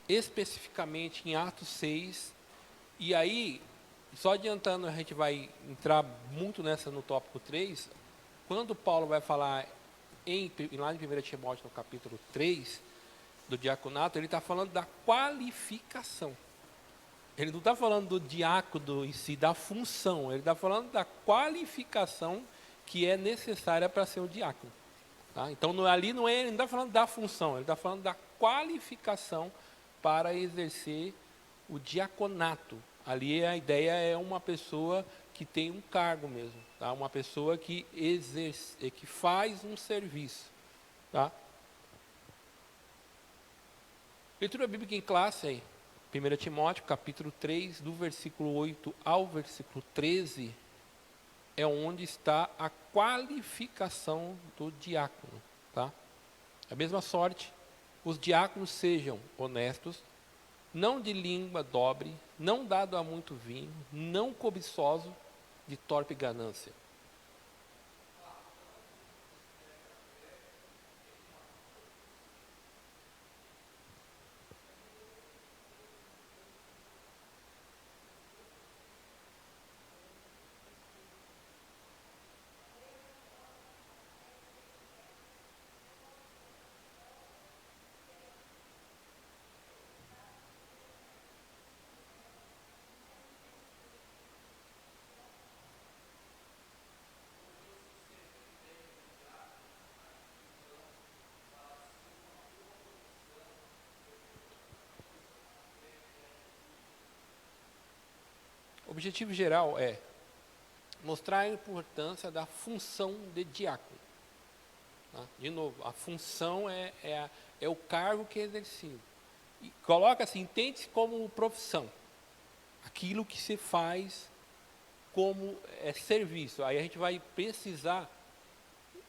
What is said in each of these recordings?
especificamente em Atos 6. E aí, só adiantando, a gente vai entrar muito nessa no tópico 3. Quando Paulo vai falar lá em 1 Timóteo, no capítulo 3, do diaconato, ele está falando da qualificação. Ele não está falando do diácono em si, da função. Ele está falando da qualificação que é necessária para ser um diácono. Tá? Então, ali ele não está falando da função, ele está falando da qualificação para exercer o diaconato. Ali a ideia é uma pessoa que tem um cargo mesmo, tá? Uma pessoa que exerce, que faz um serviço. Tá? Leitura bíblica em classe aí. 1 Timóteo, capítulo 3, do versículo 8 ao versículo 13, é onde está a qualificação do diácono. Tá? A mesma sorte, os diáconos sejam honestos, não de língua dobre, não dado a muito vinho, não cobiçoso de torpe ganância. O objetivo geral é mostrar a importância da função de diácono. Tá? De novo, a função é o cargo que é exercido. E coloca assim, entende-se como profissão. Aquilo que se faz como serviço. Aí a gente vai precisar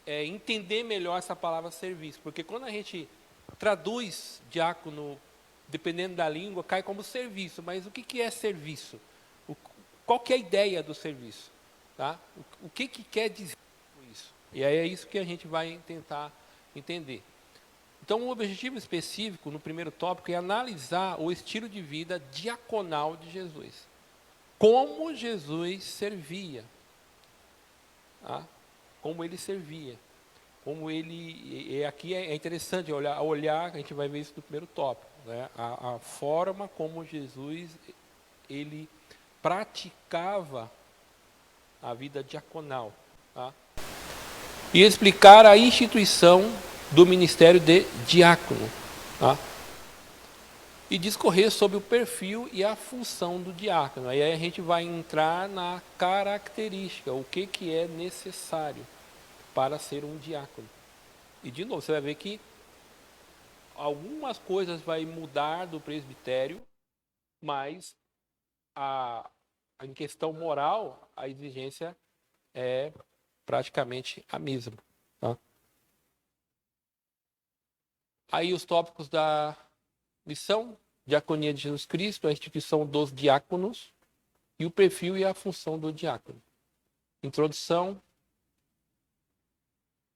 entender melhor essa palavra serviço. Porque quando a gente traduz diácono, dependendo da língua, cai como serviço. Mas o que é serviço? Qual que é a ideia do serviço? Tá? O que quer dizer isso? E aí é isso que a gente vai tentar entender. Então, o objetivo específico, no primeiro tópico, é analisar o estilo de vida diaconal de Jesus. Como Jesus servia. Tá? Como ele servia. Como ele... Aqui é interessante olhar, a gente vai ver isso no primeiro tópico. Né? A forma como Jesus ele praticava a vida diaconal. Tá? E explicar a instituição do ministério de diácono. Tá? E discorrer sobre o perfil e a função do diácono. Aí a gente vai entrar na característica, o que é necessário para ser um diácono. E de novo, você vai ver que algumas coisas vai mudar do presbitério, mas em questão moral, a exigência é praticamente a mesma. Tá? Aí os tópicos da lição: diaconia de Jesus Cristo, a instituição dos diáconos e o perfil e a função do diácono. Introdução.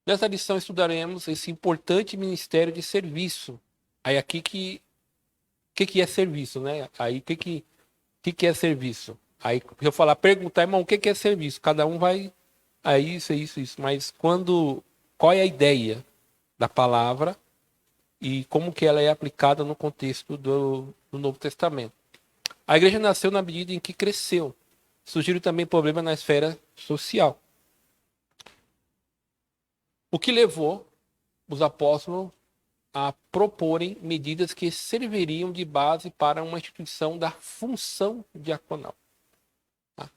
Nessa lição estudaremos esse importante ministério de serviço. Aí aqui que é serviço, né? Aí o que é serviço? Aí eu falar, perguntar, irmão, o que é serviço? Cada um vai, isso. Mas qual é a ideia da palavra e como que ela é aplicada no contexto do Novo Testamento? A igreja nasceu na medida em que cresceu. Surgiram também problemas na esfera social. O que levou os apóstolos a proporem medidas que serviriam de base para uma instituição da função diaconal. Tá?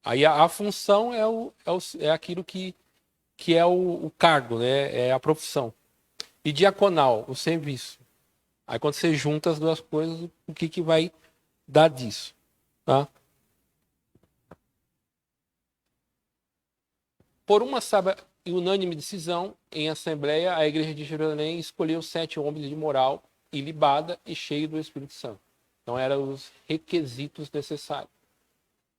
Aí a função é aquilo que é o cargo, né? É a profissão. E diaconal, o serviço. Aí quando você junta as duas coisas, o que vai dar disso? Tá? Por uma e unânime decisão, em assembleia, a igreja de Jerusalém escolheu 7 homens de moral ilibada e cheio do Espírito Santo. Então eram os requisitos necessários.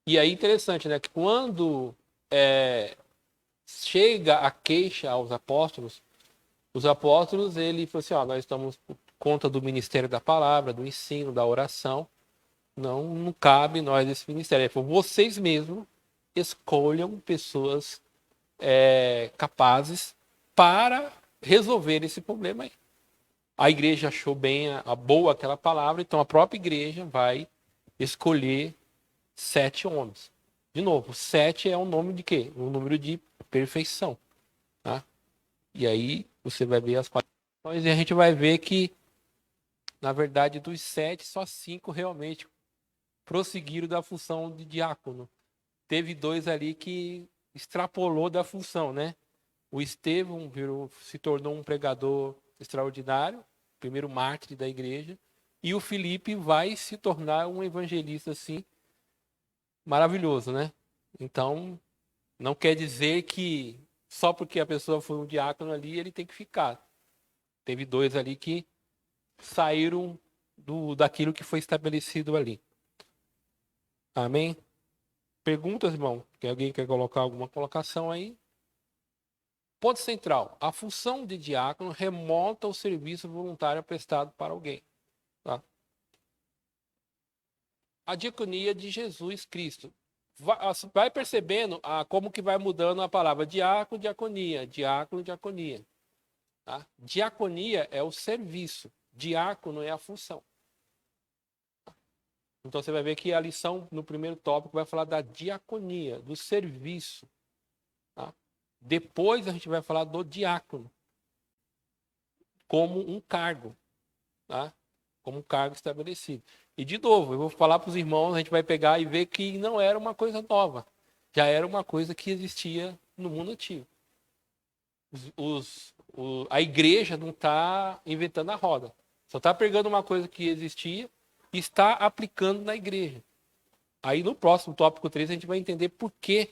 E aí interessante, né? Que quando chega a queixa aos apóstolos, os apóstolos, ele falou assim, nós estamos conta do ministério da palavra, do ensino, da oração. Não cabe nós esse ministério. Ele falou, vocês mesmos escolham pessoas capazes para resolver esse problema aí. A igreja achou bem boa aquela palavra, então a própria igreja vai escolher 7 homens. De novo, 7 é um nome de quê? Um número de perfeição. Tá? E aí você vai ver as qualificações e a gente vai ver que, na verdade, dos 7, só 5 realmente prosseguiram da função de diácono. Teve 2 ali que extrapolou da função, né? O Estevão se tornou um pregador extraordinário, primeiro mártir da igreja, e o Filipe vai se tornar um evangelista assim maravilhoso, né? Então, não quer dizer que só porque a pessoa foi um diácono ali, ele tem que ficar. Teve 2 ali que saíram daquilo que foi estabelecido ali. Amém? Perguntas, irmão? Que alguém quer colocar alguma colocação aí? Ponto central. A função de diácono remonta ao serviço voluntário prestado para alguém. Tá? A diaconia de Jesus Cristo. Vai percebendo como que vai mudando a palavra diácono, diaconia, diácono, diaconia. Tá? Diaconia é o serviço, diácono é a função. Então você vai ver que a lição no primeiro tópico vai falar da diaconia, do serviço. Tá? Depois a gente vai falar do diácono, como um cargo. Tá? Como um cargo estabelecido. E de novo, eu vou falar para os irmãos, a gente vai pegar e ver que não era uma coisa nova. Já era uma coisa que existia no mundo antigo. A igreja não está inventando a roda. Só está pegando uma coisa que existia e está aplicando na igreja. Aí no próximo tópico 3 a gente vai entender por que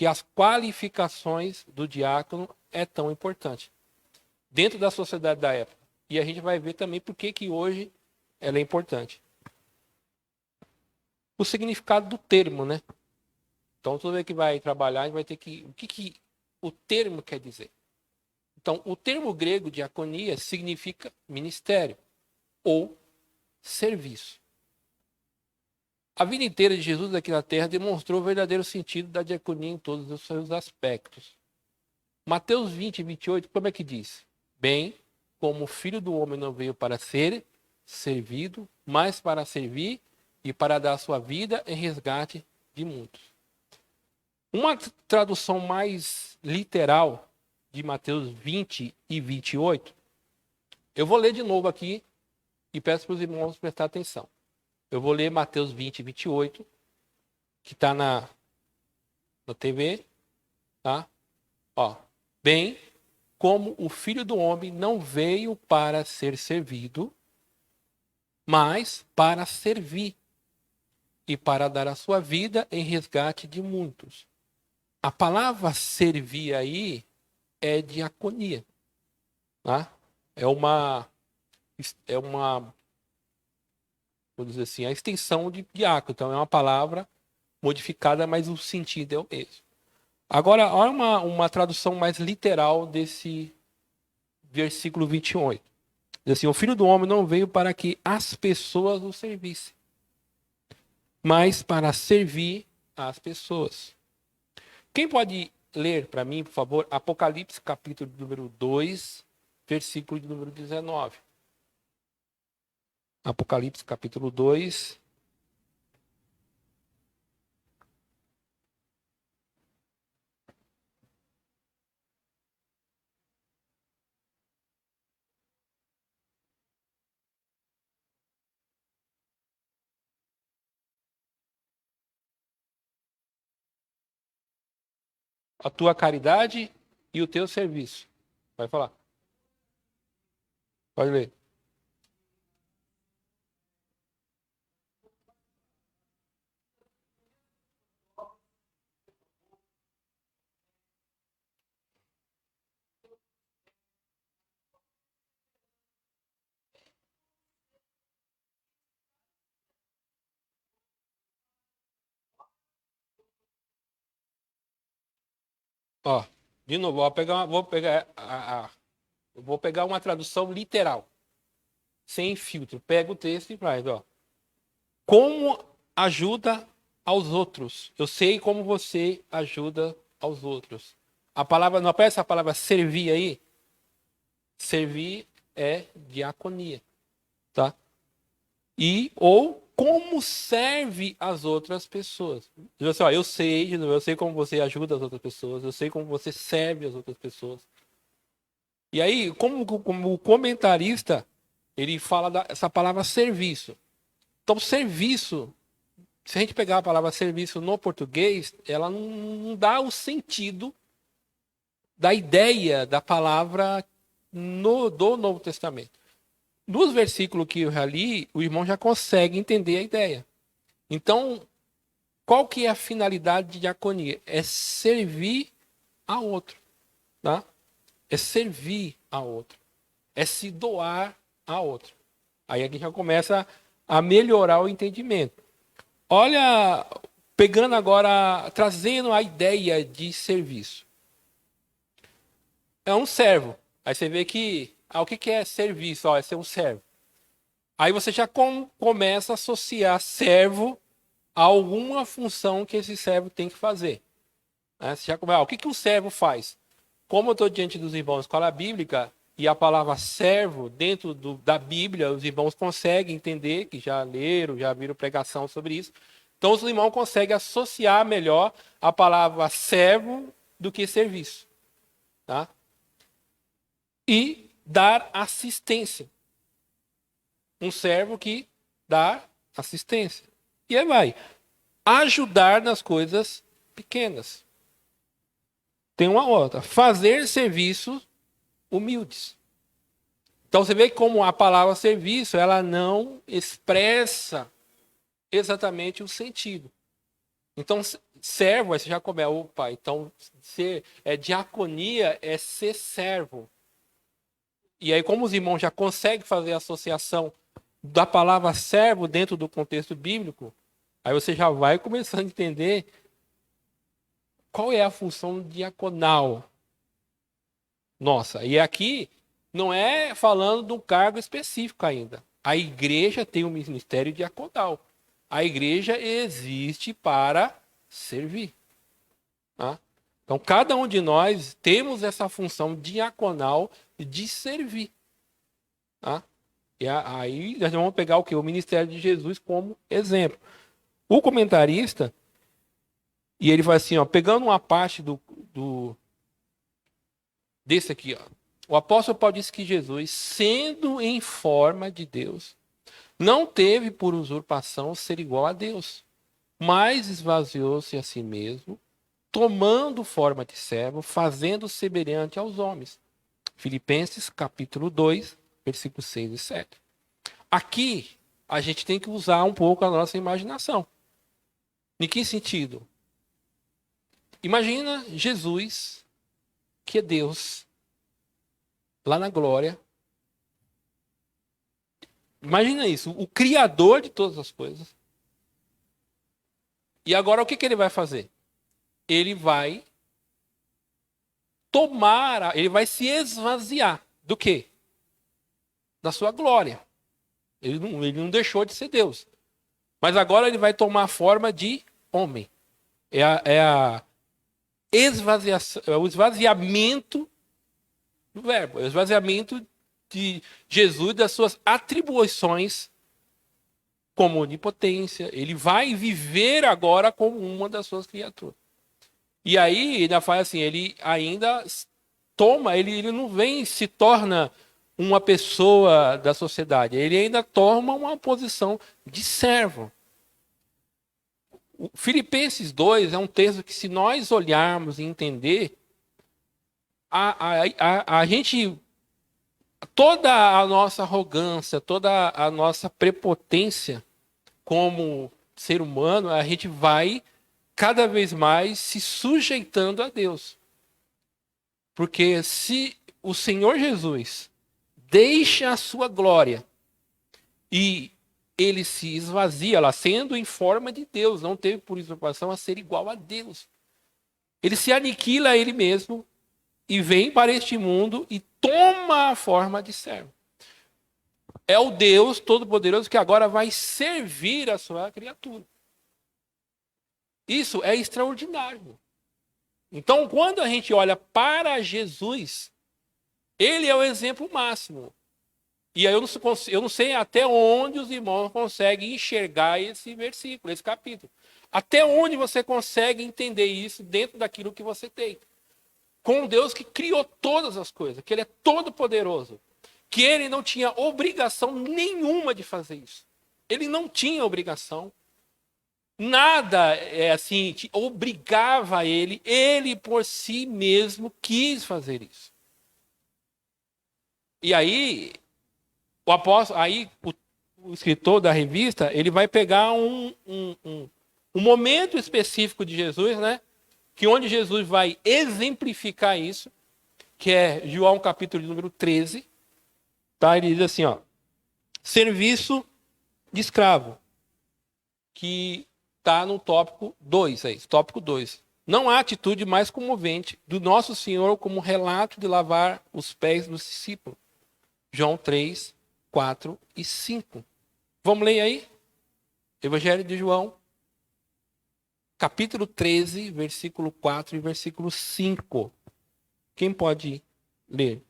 as qualificações do diácono é tão importante dentro da sociedade da época. E a gente vai ver também por que hoje ela é importante. O significado do termo, né? Então, toda vez que vai trabalhar, a gente vai ter que... O que o termo quer dizer? Então, o termo grego diaconia significa ministério ou serviço. A vida inteira de Jesus aqui na Terra demonstrou o verdadeiro sentido da diaconia em todos os seus aspectos. Mateus 20, 28, como é que diz? Bem, como o Filho do Homem não veio para ser servido, mas para servir e para dar sua vida em resgate de muitos. Uma tradução mais literal de Mateus 20 e 28, eu vou ler de novo aqui e peço para os irmãos prestar atenção. Eu vou ler Mateus 20 e 28, que está na TV, tá? Ó, bem, como o Filho do Homem não veio para ser servido, mas para servir e para dar a sua vida em resgate de muitos. A palavra servir aí é diaconia. Tá? É uma, vou dizer assim, a extensão de diácono. Então é uma palavra modificada, mas o sentido é o mesmo. Agora, olha uma tradução mais literal desse versículo 28. Diz assim, o Filho do Homem não veio para que as pessoas o servissem, mas para servir as pessoas. Quem pode ler para mim, por favor, Apocalipse capítulo número 2, versículo de número 19. Apocalipse capítulo 2. A tua caridade e o teu serviço. Vai falar. Pode ler. Ó, de novo, vou pegar uma tradução literal. sem filtro. Pega o texto e faz, ó. Como ajuda aos outros. Eu sei como você ajuda aos outros. A palavra, não aparece a palavra servir aí? Servir é diaconia, tá? E ou como serve as outras pessoas. Assim, ó, eu sei como você ajuda as outras pessoas, eu sei como você serve as outras pessoas. E aí, como o comentarista, ele fala essa palavra serviço. Então, serviço, se a gente pegar a palavra serviço no português, ela não dá o sentido da ideia da palavra do Novo Testamento. Nos versículos que eu já li, o irmão já consegue entender a ideia. Então, qual que é a finalidade de diaconia? É servir a outro, tá? É servir a outro. É se doar a outro. Aí aqui já começa a melhorar o entendimento. Olha, pegando agora, trazendo a ideia de serviço. É um servo. Aí você vê que, o que é serviço? É ser um servo. Aí você já começa a associar servo a alguma função que esse servo tem que fazer. Você já começa, o que um servo faz? Como eu estou diante dos irmãos da escola bíblica, e a palavra servo, dentro da Bíblia, os irmãos conseguem entender, que já leram, já viram pregação sobre isso. Então, os irmãos conseguem associar melhor a palavra servo do que serviço. Tá? E dar assistência. Um servo que dá assistência. E aí vai. Ajudar nas coisas pequenas. Tem uma outra. Fazer serviços humildes. Então você vê como a palavra serviço, ela não expressa exatamente o sentido. Então, servo, aí você já começa, opa, então diaconia é ser servo. E aí, como os irmãos já conseguem fazer a associação da palavra servo dentro do contexto bíblico, aí você já vai começando a entender qual é a função diaconal. Nossa, e aqui não é falando de um cargo específico ainda. A igreja tem um ministério diaconal. A igreja existe para servir. Tá? Então, cada um de nós temos essa função diaconal de servir. Tá? E aí nós vamos pegar o quê? O ministério de Jesus como exemplo. O comentarista, e ele vai assim, ó, pegando uma parte desse aqui, ó. O apóstolo Paulo disse que Jesus, sendo em forma de Deus, não teve por usurpação ser igual a Deus, mas esvaziou-se a si mesmo, tomando forma de servo, fazendo semelhante aos homens. Filipenses capítulo 2, versículos 6 e 7. Aqui, a gente tem que usar um pouco a nossa imaginação. Em que sentido? Imagina Jesus, que é Deus, lá na glória. Imagina isso, o Criador de todas as coisas. E agora o que ele vai fazer? Ele vai ele vai se esvaziar do quê? Da sua glória. Ele não deixou de ser Deus. Mas agora ele vai tomar a forma de homem. É o esvaziamento do verbo. É o esvaziamento de Jesus, das suas atribuições como onipotência. Ele vai viver agora como uma das suas criaturas. E aí ele ainda faz assim, ele ainda toma, ele não vem se torna uma pessoa da sociedade, ele ainda toma uma posição de servo. O Filipenses 2 é um texto que, se nós olharmos e entender, a gente, toda a nossa arrogância, toda a nossa prepotência como ser humano, a gente vai cada vez mais se sujeitando a Deus. Porque se o Senhor Jesus deixa a sua glória e ele se esvazia lá, sendo em forma de Deus, não teve por usurpação a ser igual a Deus. Ele se aniquila a ele mesmo e vem para este mundo e toma a forma de servo. É o Deus Todo-Poderoso que agora vai servir a sua criatura. Isso é extraordinário. Então, quando a gente olha para Jesus, ele é o exemplo máximo. E aí eu não sei até onde os irmãos conseguem enxergar esse versículo, esse capítulo. Até onde você consegue entender isso dentro daquilo que você tem. Com um Deus que criou todas as coisas, que ele é todo poderoso, que ele não tinha obrigação nenhuma de fazer isso. Ele não tinha obrigação. Nada assim obrigava ele por si mesmo quis fazer isso. E aí o apóstolo, aí o escritor da revista, ele vai pegar um momento específico de Jesus, né? Que onde Jesus vai exemplificar isso, que é João capítulo número 13, tá? Ele diz assim, ó, serviço de escravo, que está no tópico 2 aí, tópico 2. Não há atitude mais comovente do nosso Senhor como relato de lavar os pés dos discípulos. João 3, 4 e 5. Vamos ler aí? Evangelho de João, capítulo 13, versículo 4 e versículo 5. Quem pode ler?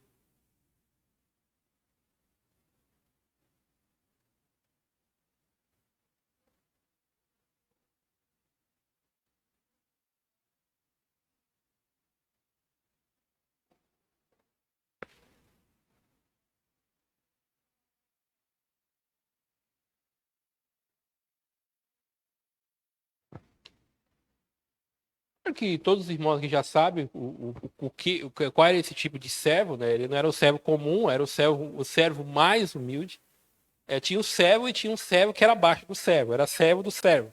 Que todos os irmãos aqui já sabem qual era esse tipo de servo, né? Ele não era o servo comum, era o servo mais humilde. Tinha o servo e tinha um servo que era abaixo do servo, era servo do servo.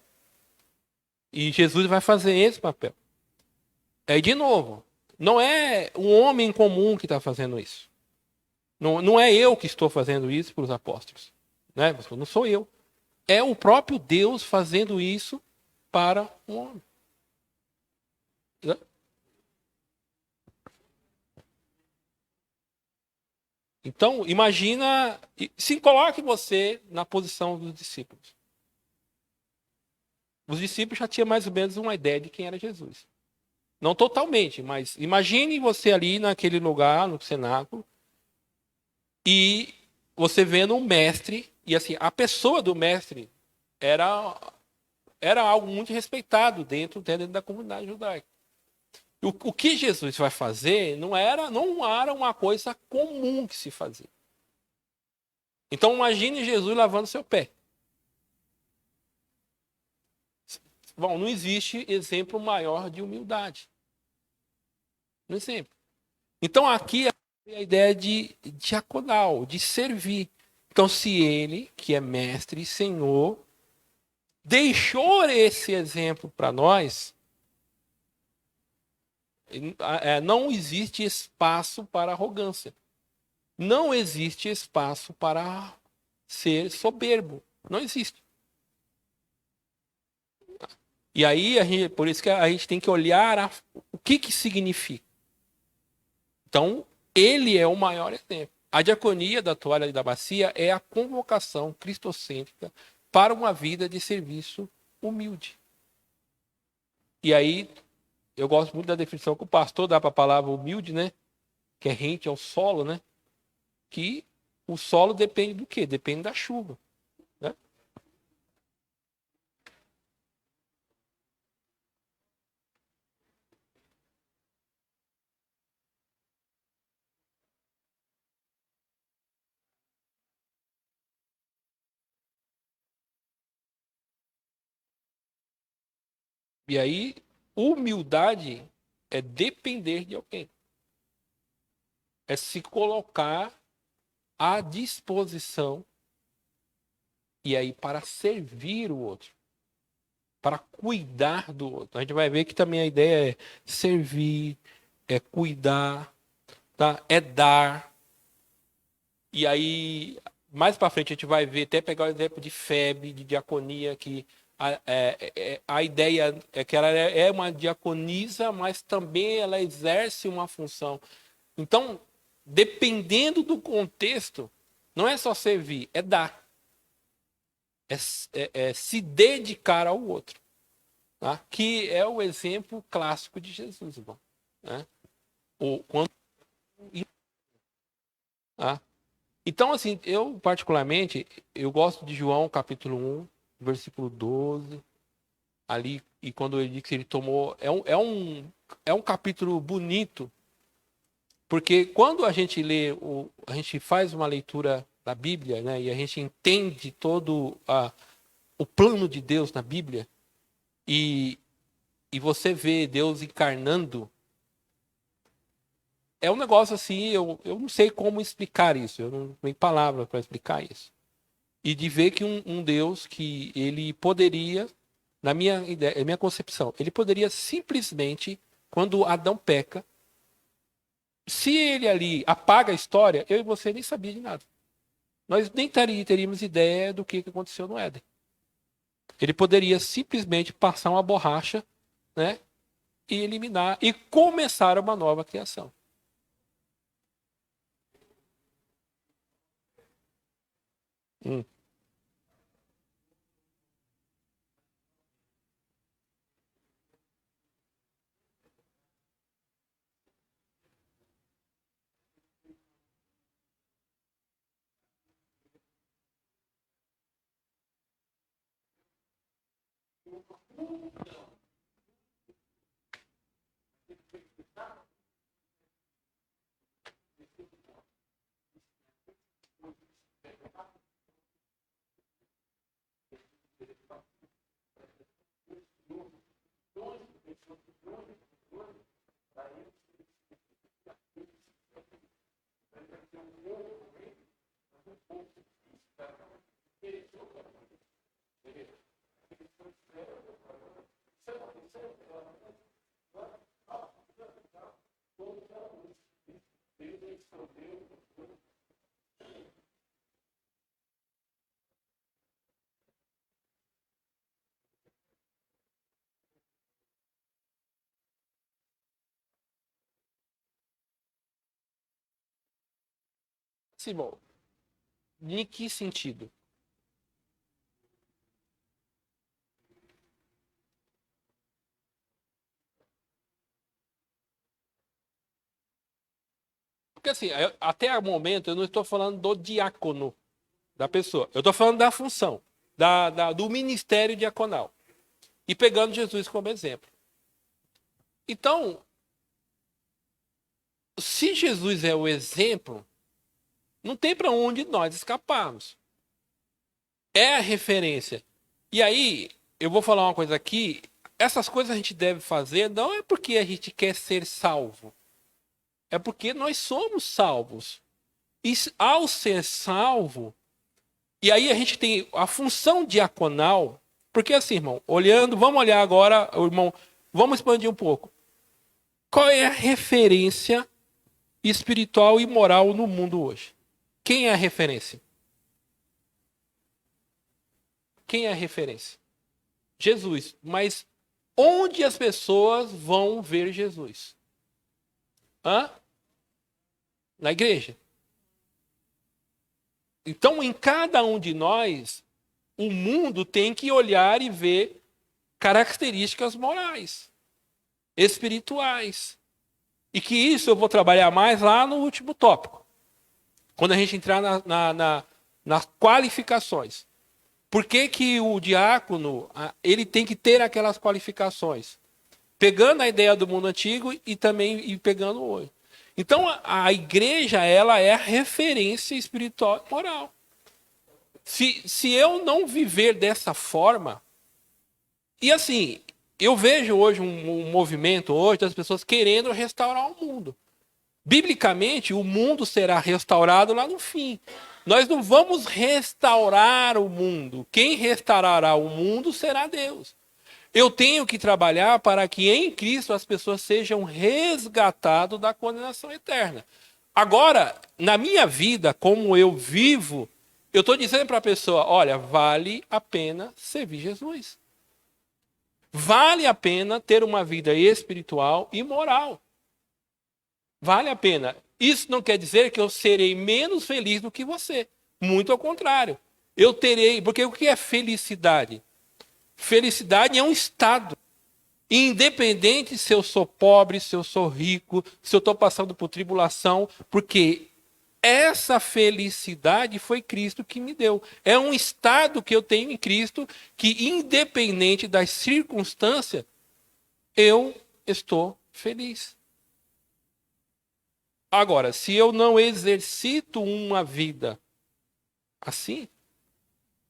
E Jesus vai fazer esse papel. Aí, de novo, não é um homem comum que está fazendo isso. Não é eu que estou fazendo isso para os apóstolos. Né? Não sou eu. É o próprio Deus fazendo isso para um homem. Né? Então, imagina, se coloque você na posição dos discípulos. Os discípulos já tinham mais ou menos uma ideia de quem era Jesus. Não totalmente, mas imagine você ali naquele lugar, no cenáculo, e você vendo um mestre, e assim, a pessoa do mestre era algo muito respeitado dentro da comunidade judaica. O que Jesus vai fazer não era uma coisa comum que se fazia. Então imagine Jesus lavando seu pé. Bom, não existe exemplo maior de humildade. Não exemplo. Então aqui é a ideia de diaconal, de servir. Então se ele, que é mestre e senhor, deixou esse exemplo para nós, não existe espaço para arrogância. Não existe espaço para ser soberbo. Não existe. E aí, por isso que a gente tem que olhar o que significa. Então, ele é o maior exemplo. A diaconia da toalha e da bacia é a convocação cristocêntrica para uma vida de serviço humilde. E aí, eu gosto muito da definição que o pastor dá para a palavra humilde, né? Que é rente ao solo, né? Que o solo depende do quê? Depende da chuva. Né? E aí, humildade é depender de alguém. É se colocar à disposição e aí para servir o outro, para cuidar do outro. A gente vai ver que também a ideia é servir, é cuidar, tá? É dar. E aí, mais para frente, a gente vai ver, até pegar o exemplo de febre, de diaconia, que a ideia é que ela é uma diaconisa, mas também ela exerce uma função. Então, dependendo do contexto, Não é só servir, é dar. É se dedicar ao outro. Tá? Que é o exemplo clássico de Jesus, irmão. Né? Quando, tá? Então, assim, eu particularmente, eu gosto de João capítulo 1, versículo 12, ali, e quando ele diz que ele tomou, é um capítulo bonito, porque quando a gente lê, a gente faz uma leitura da Bíblia, né, e a gente entende todo o plano de Deus na Bíblia, e você vê Deus encarnando, é um negócio assim, eu não sei como explicar isso, eu não tenho palavra para explicar isso. E de ver que um Deus que ele poderia, na minha ideia, na minha concepção, ele poderia simplesmente, quando Adão peca, se ele ali apaga a história, eu e você nem sabia de nada. Nós nem teríamos ideia do que aconteceu no Éden. Ele poderia simplesmente passar uma borracha, né, e eliminar e começar uma nova criação. Hum. Simão, em que sentido? Porque assim, até o momento eu não estou falando do diácono da pessoa. Eu estou falando da função, do ministério diaconal. E pegando Jesus como exemplo. Então, se Jesus é o exemplo, não tem para onde nós escaparmos. É a referência. E aí, eu vou falar uma coisa aqui. Essas coisas a gente deve fazer não é porque a gente quer ser salvo. É porque nós somos salvos. E ao ser salvo, e aí a gente tem a função diaconal, porque assim, irmão, vamos olhar agora, irmão, vamos expandir um pouco. Qual é a referência espiritual e moral no mundo hoje? Quem é a referência? Quem é a referência? Jesus. Mas onde as pessoas vão ver Jesus? Hã? Na igreja. Então, em cada um de nós, o mundo tem que olhar e ver características morais, espirituais. E que isso eu vou trabalhar mais lá no último tópico. Quando a gente entrar nas qualificações. Por que que o diácono ele tem que ter aquelas qualificações? Pegando a ideia do mundo antigo e também pegando hoje. Então, a igreja ela é a referência espiritual e moral. Se eu não viver dessa forma... E assim, eu vejo hoje um movimento hoje das pessoas querendo restaurar o mundo. Biblicamente, o mundo será restaurado lá no fim. Nós não vamos restaurar o mundo. Quem restaurará o mundo será Deus. Eu tenho que trabalhar para que em Cristo as pessoas sejam resgatadas da condenação eterna. Agora, na minha vida, como eu vivo, eu estou dizendo para a pessoa, olha, vale a pena servir Jesus. Vale a pena ter uma vida espiritual e moral. Vale a pena. Isso não quer dizer que eu serei menos feliz do que você. Muito ao contrário. Eu terei, porque o que é felicidade? Felicidade é um estado. Independente se eu sou pobre, se eu sou rico, se eu estou passando por tribulação, porque essa felicidade foi Cristo que me deu. É um estado que eu tenho em Cristo que, independente das circunstâncias, eu estou feliz. Agora, se eu não exercito uma vida assim,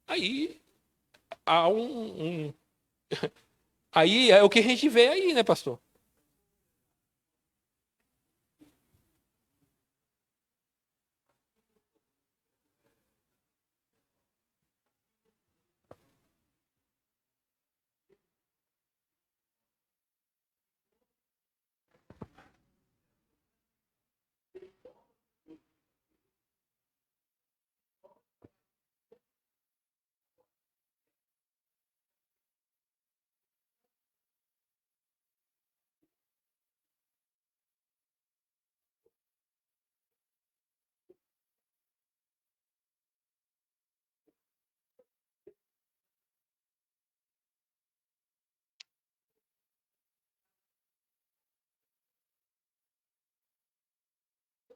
aí há aí é o que a gente vê aí, né, pastor?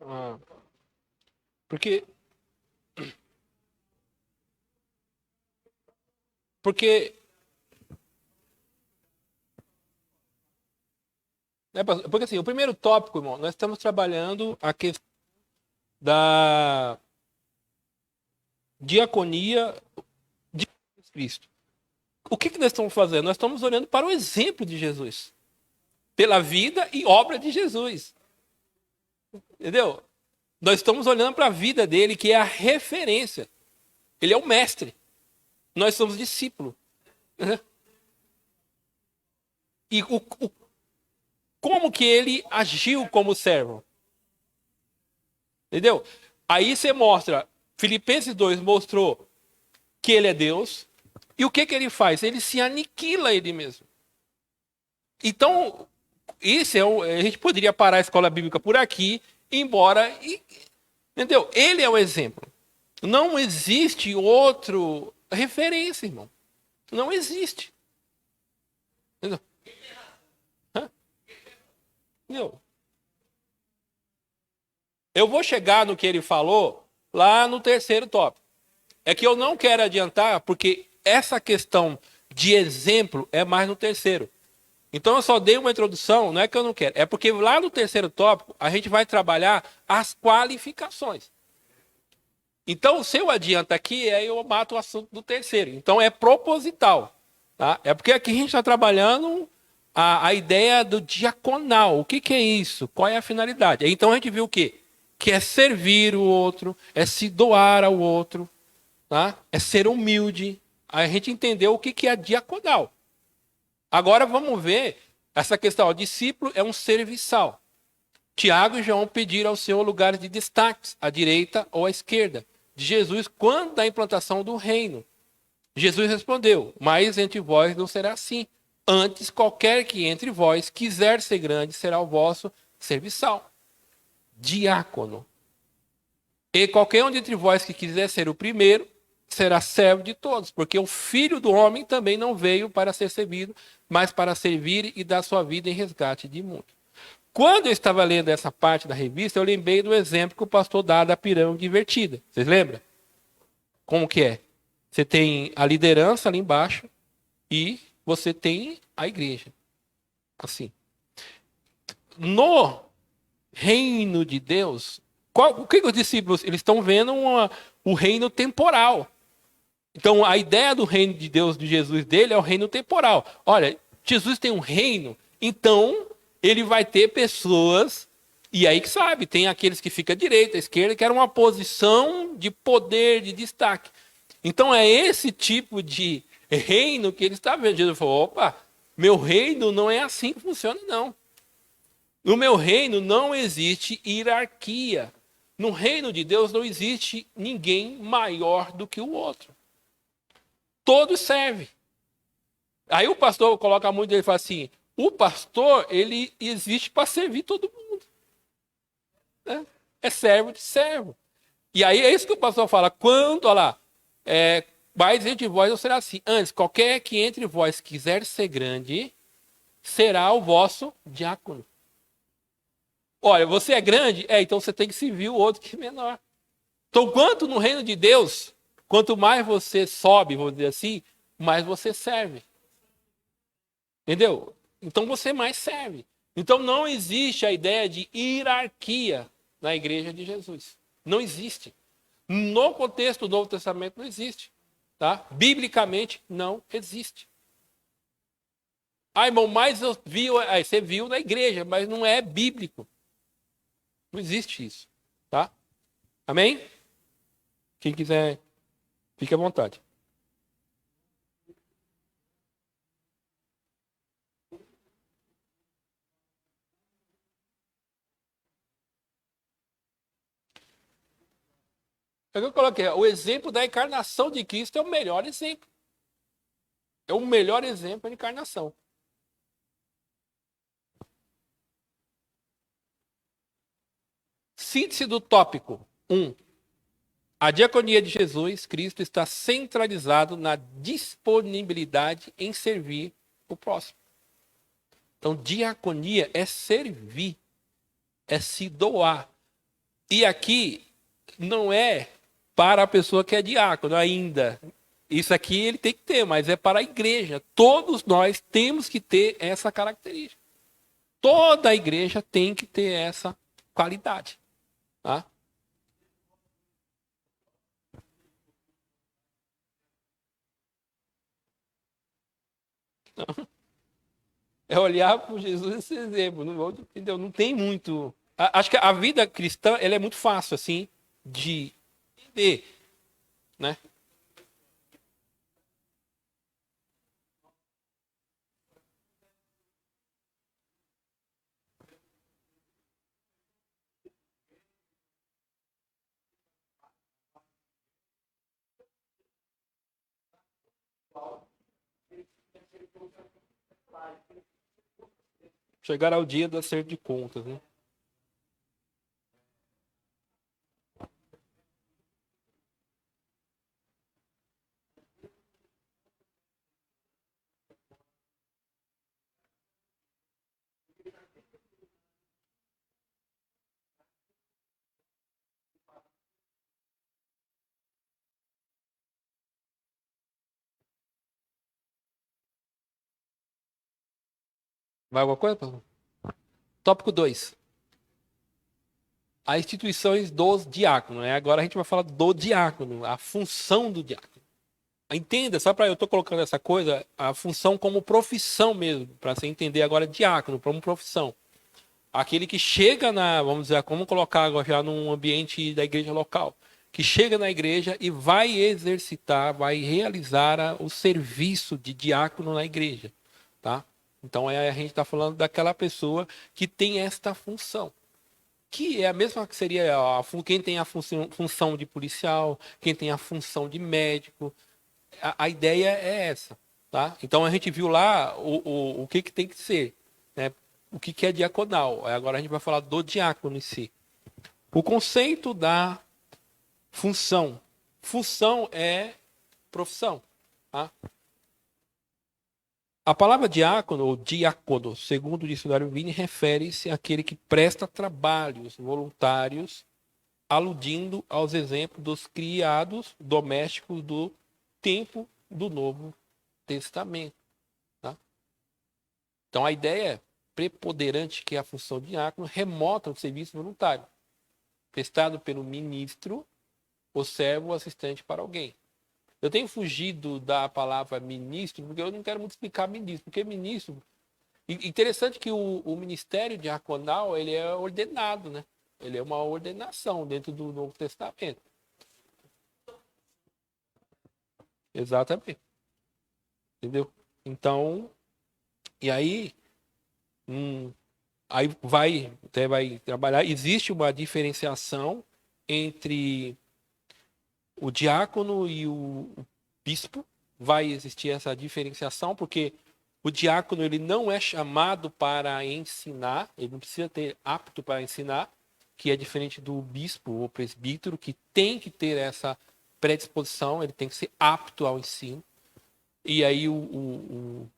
Ah, porque, porque, né, pastor? Porque assim, o primeiro tópico, irmão, nós estamos trabalhando a questão da diaconia de Jesus Cristo. O que nós estamos fazendo? Nós estamos olhando para o exemplo de Jesus, pela vida e obra de Jesus. Entendeu? Nós estamos olhando para a vida dele, que é a referência. Ele é o mestre. Nós somos discípulos. Né? E como que ele agiu como servo? Entendeu? Aí você mostra, Filipenses 2 mostrou que ele é Deus. E o que ele faz? Ele se aniquila ele mesmo. Então, isso a gente poderia parar a escola bíblica por aqui, embora. Entendeu? Ele é o exemplo. Não existe outro referência, irmão. Não existe. Entendeu? Hã? Entendeu? Eu vou chegar no que ele falou lá no terceiro tópico. É que eu não quero adiantar, porque essa questão de exemplo é mais no terceiro. Então eu só dei uma introdução, não é que eu não quero, é porque lá no terceiro tópico a gente vai trabalhar as qualificações. Então, se eu adianto aqui, aí eu mato o assunto do terceiro. Então é proposital. Tá? É porque aqui a gente está trabalhando a ideia do diaconal. O que é isso? Qual é a finalidade? Então a gente viu o quê? Que é servir o outro, é se doar ao outro, tá? É ser humilde. Aí a gente entendeu o que é diaconal. Agora vamos ver essa questão. O discípulo é um serviçal. Tiago e João pediram ao Senhor lugares de destaque, à direita ou à esquerda, de Jesus quando da implantação do reino. Jesus respondeu: mas entre vós não será assim. Antes, qualquer que entre vós quiser ser grande, será o vosso serviçal. Diácono. E qualquer um dentre vós que quiser ser o primeiro, será servo de todos, porque o Filho do Homem também não veio para ser servido, mas para servir e dar sua vida em resgate de muitos. Quando eu estava lendo essa parte da revista, eu lembrei do exemplo que o pastor dá da pirâmide invertida. Vocês lembram? Como que é? Você tem a liderança ali embaixo e você tem a igreja. Assim. No reino de Deus, o que os discípulos eles estão vendo o reino temporal. Então, a ideia do reino de Deus, de Jesus dele, é o reino temporal. Olha, Jesus tem um reino, então ele vai ter pessoas, e aí que sabe, tem aqueles que ficam à direita, à esquerda, que era uma posição de poder, de destaque. Então, é esse tipo de reino que ele está vendo. Jesus falou, opa, meu reino não é assim que funciona, não. No meu reino não existe hierarquia. No reino de Deus não existe ninguém maior do que o outro. Todos servem. Aí o pastor coloca muito dele e fala assim: o pastor, ele existe para servir todo mundo. Né? É servo de servo. E aí é isso que o pastor fala. Quando, olha lá, mais entre vós não será assim. Antes, qualquer que entre vós quiser ser grande, será o vosso diácono. Olha, você é grande? Então você tem que servir o outro que é menor. Então, quanto no reino de Deus, quanto mais você sobe, vamos dizer assim, mais você serve. Entendeu? Então você mais serve. Então não existe a ideia de hierarquia na igreja de Jesus. Não existe. No contexto do Novo Testamento não existe. Tá? Biblicamente não existe. Irmão, mas você viu na igreja, mas não é bíblico. Não existe isso. Tá? Amém? Quem quiser, fique à vontade. É o que eu coloquei. O exemplo da encarnação de Cristo é o melhor exemplo. É o melhor exemplo da encarnação. Síntese do tópico 1. A diaconia de Jesus Cristo está centralizado na disponibilidade em servir o próximo. Então, diaconia é servir, é se doar. E aqui não é para a pessoa que é diácono ainda. Isso aqui ele tem que ter, mas é para a igreja. Todos nós temos que ter essa característica. Toda a igreja tem que ter essa qualidade. Tá? É olhar para Jesus esse exemplo. Não, entendeu? Não tem muito. Acho que a vida cristã ela é muito fácil assim de entender, né? Chegar ao dia do acerto de contas, né? Vai alguma coisa, pastor? Tópico 2. As instituições dos diáconos, né? Agora a gente vai falar do diácono, a função do diácono. Entenda, só para eu estou colocando essa coisa, a função como profissão mesmo, para você entender agora diácono como profissão. Aquele que chega vamos dizer, como colocar agora já num ambiente da igreja local, que chega na igreja e vai exercitar, vai realizar o serviço de diácono na igreja, tá? Então a gente está falando daquela pessoa que tem esta função, que é a mesma que seria quem tem a função de policial, quem tem a função de médico. A ideia é essa, tá? Então a gente viu lá o que tem que ser, né? O que é diaconal. Agora a gente vai falar do diácono em si. O conceito da função. Função é profissão, tá? A palavra diácono ou diácono, segundo o dicionário Vini, refere-se àquele que presta trabalhos voluntários, aludindo aos exemplos dos criados domésticos do tempo do Novo Testamento. Tá? Então a ideia preponderante que é a função de diácono remota ao serviço voluntário, prestado pelo ministro ou servo ou assistente para alguém. Eu tenho fugido da palavra ministro, porque eu não quero muito explicar ministro, porque ministro... Interessante que o ministério diaconal, ele é ordenado, né? Ele é uma ordenação dentro do Novo Testamento. Exatamente. Entendeu? Então, e aí, aí vai trabalhar. Existe uma diferenciação entre o diácono e o bispo. Vai existir essa diferenciação, porque o diácono ele não é chamado para ensinar, ele não precisa ter apto para ensinar, que é diferente do bispo ou presbítero, que tem que ter essa predisposição, ele tem que ser apto ao ensino. E aí o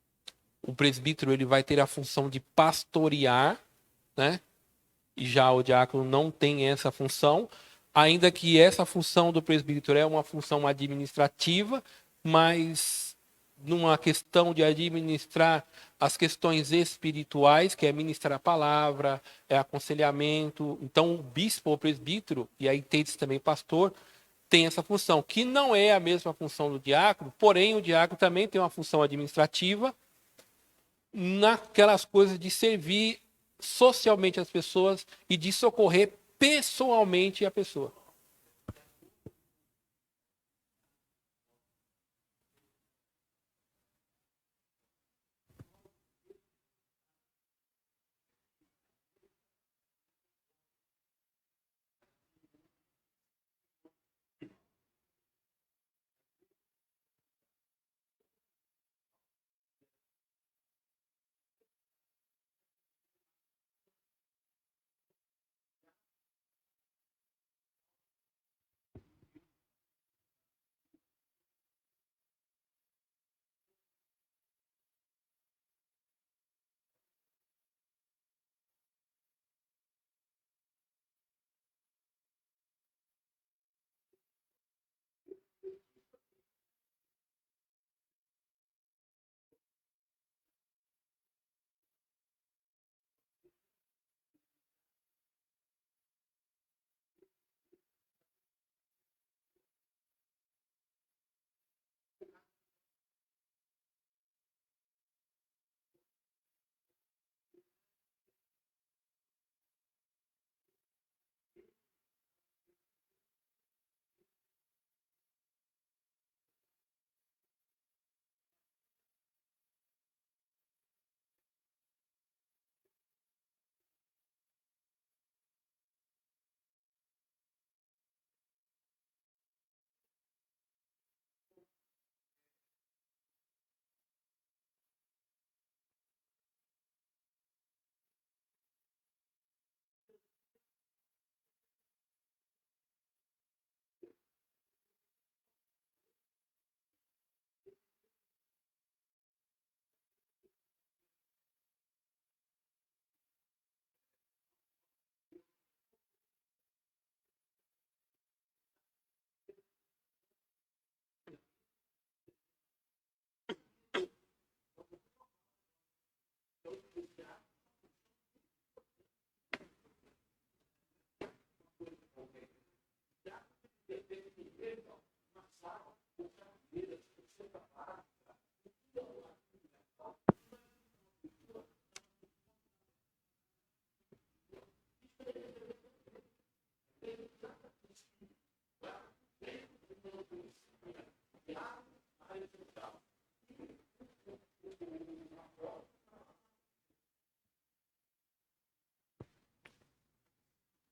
presbítero ele vai ter a função de pastorear, né? E já o diácono não tem essa função, ainda que essa função do presbítero é uma função administrativa, mas numa questão de administrar as questões espirituais, que é ministrar a palavra, é aconselhamento. Então, o bispo ou presbítero, e aí tem também pastor, tem essa função, que não é a mesma função do diácono, porém o diácono também tem uma função administrativa naquelas coisas de servir socialmente as pessoas e de socorrer pessoalmente a pessoa.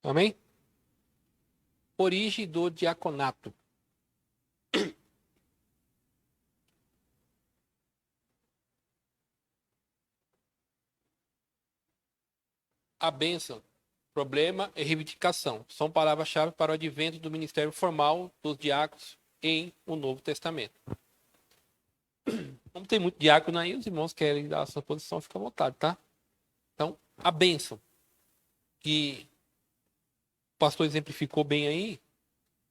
Amém? Origem do diaconato. A bênção, problema e reivindicação são palavras-chave para o advento do ministério formal dos diáconos em o Novo Testamento. Como tem muito diácono aí, os irmãos querem dar a sua posição, fica à vontade, tá? Então, a bênção, que o pastor exemplificou bem aí,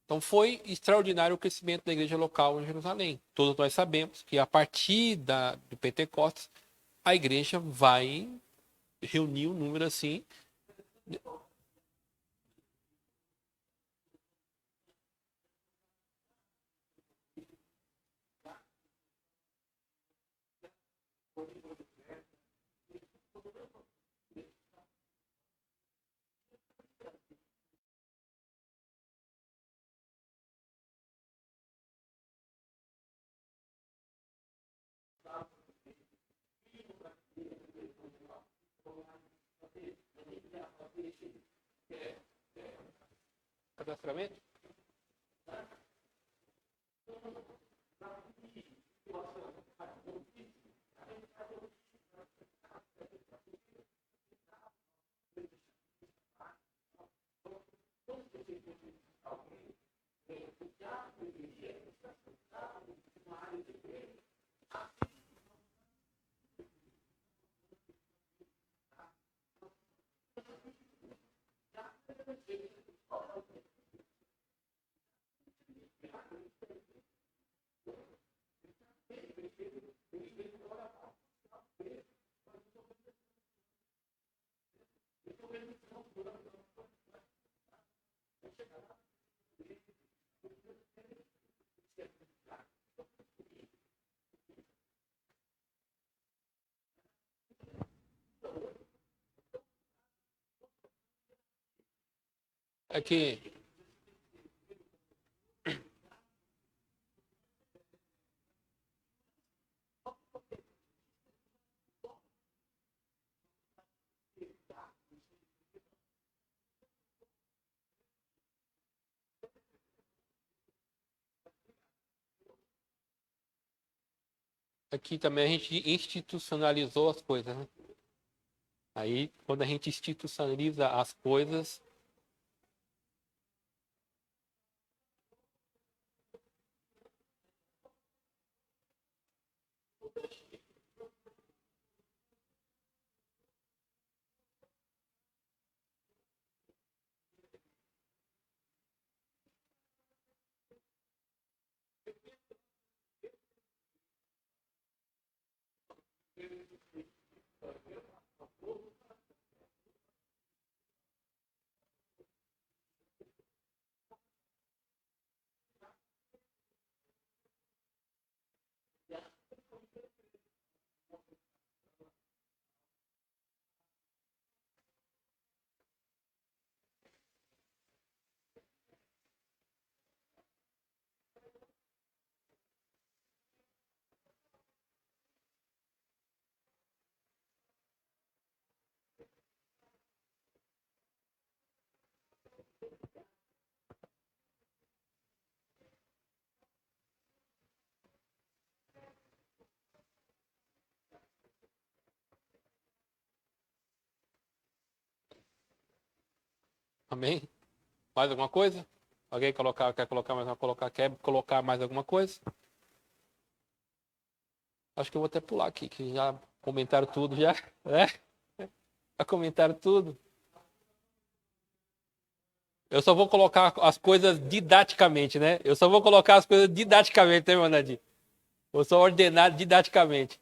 então foi extraordinário o crescimento da igreja local em Jerusalém. Todos nós sabemos que a partir do Pentecostes, a igreja vai reunir um número assim. Cadastramento? Aqui, aqui também a gente institucionalizou as coisas, né? Aí, quando a gente institucionaliza as coisas, amém? Mais alguma coisa? Alguém quer colocar mais quer colocar mais alguma coisa? Acho que eu vou até pular aqui, que já comentaram tudo já, né? Já comentaram tudo. Eu só vou colocar as coisas didaticamente, né? Eu só vou colocar as coisas didaticamente, né, meu Nadir? Vou só ordenar didaticamente.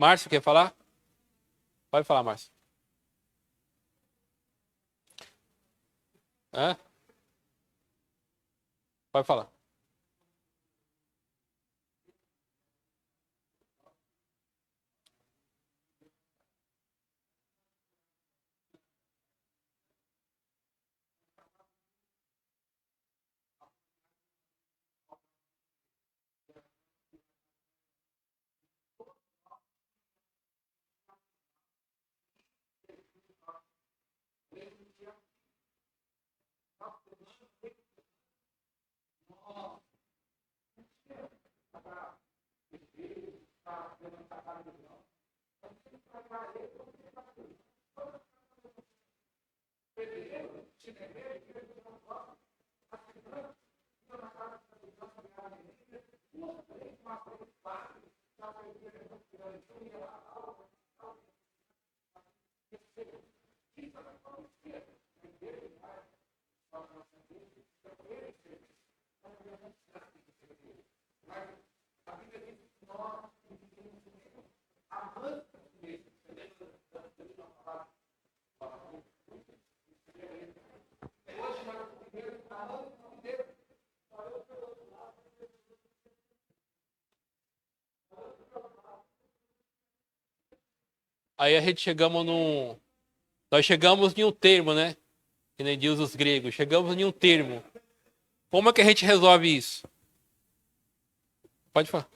Márcio, quer falar? Pode falar, Márcio. Hã? Pode falar. Aí a gente nós chegamos em um termo, né? Que nem diz os gregos. Chegamos em um termo. Como é que a gente resolve isso? Pode falar.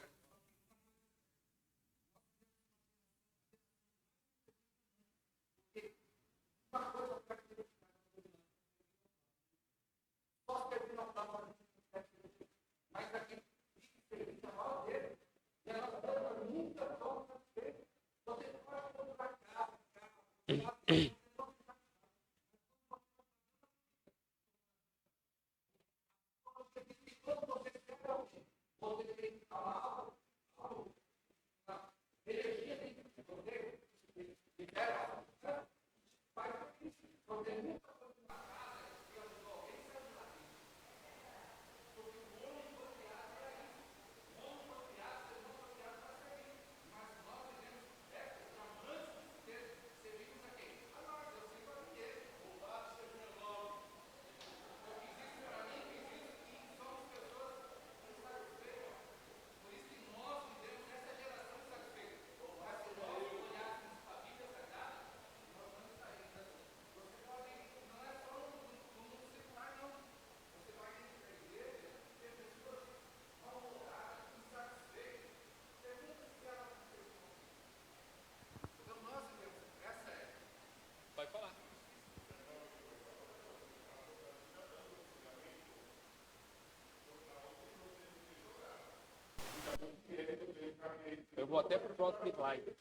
Pode falar. Eu vou até pro próximo slide.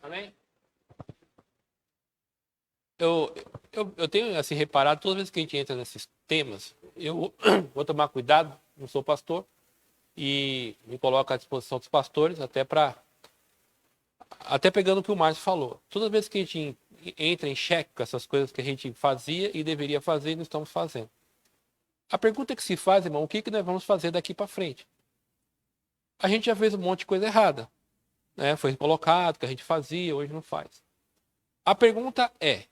Amém? Eu tenho assim reparado, todas as vezes que a gente entra nesses temas, eu vou tomar cuidado, não sou pastor, e me coloco à disposição dos pastores, até pegando o que o Márcio falou. Todas as vezes que a gente entra em xeque com essas coisas que a gente fazia e deveria fazer e não estamos fazendo. A pergunta que se faz, irmão, o que nós vamos fazer daqui para frente? A gente já fez um monte de coisa errada, né? Foi colocado que a gente fazia, hoje não faz. A pergunta é,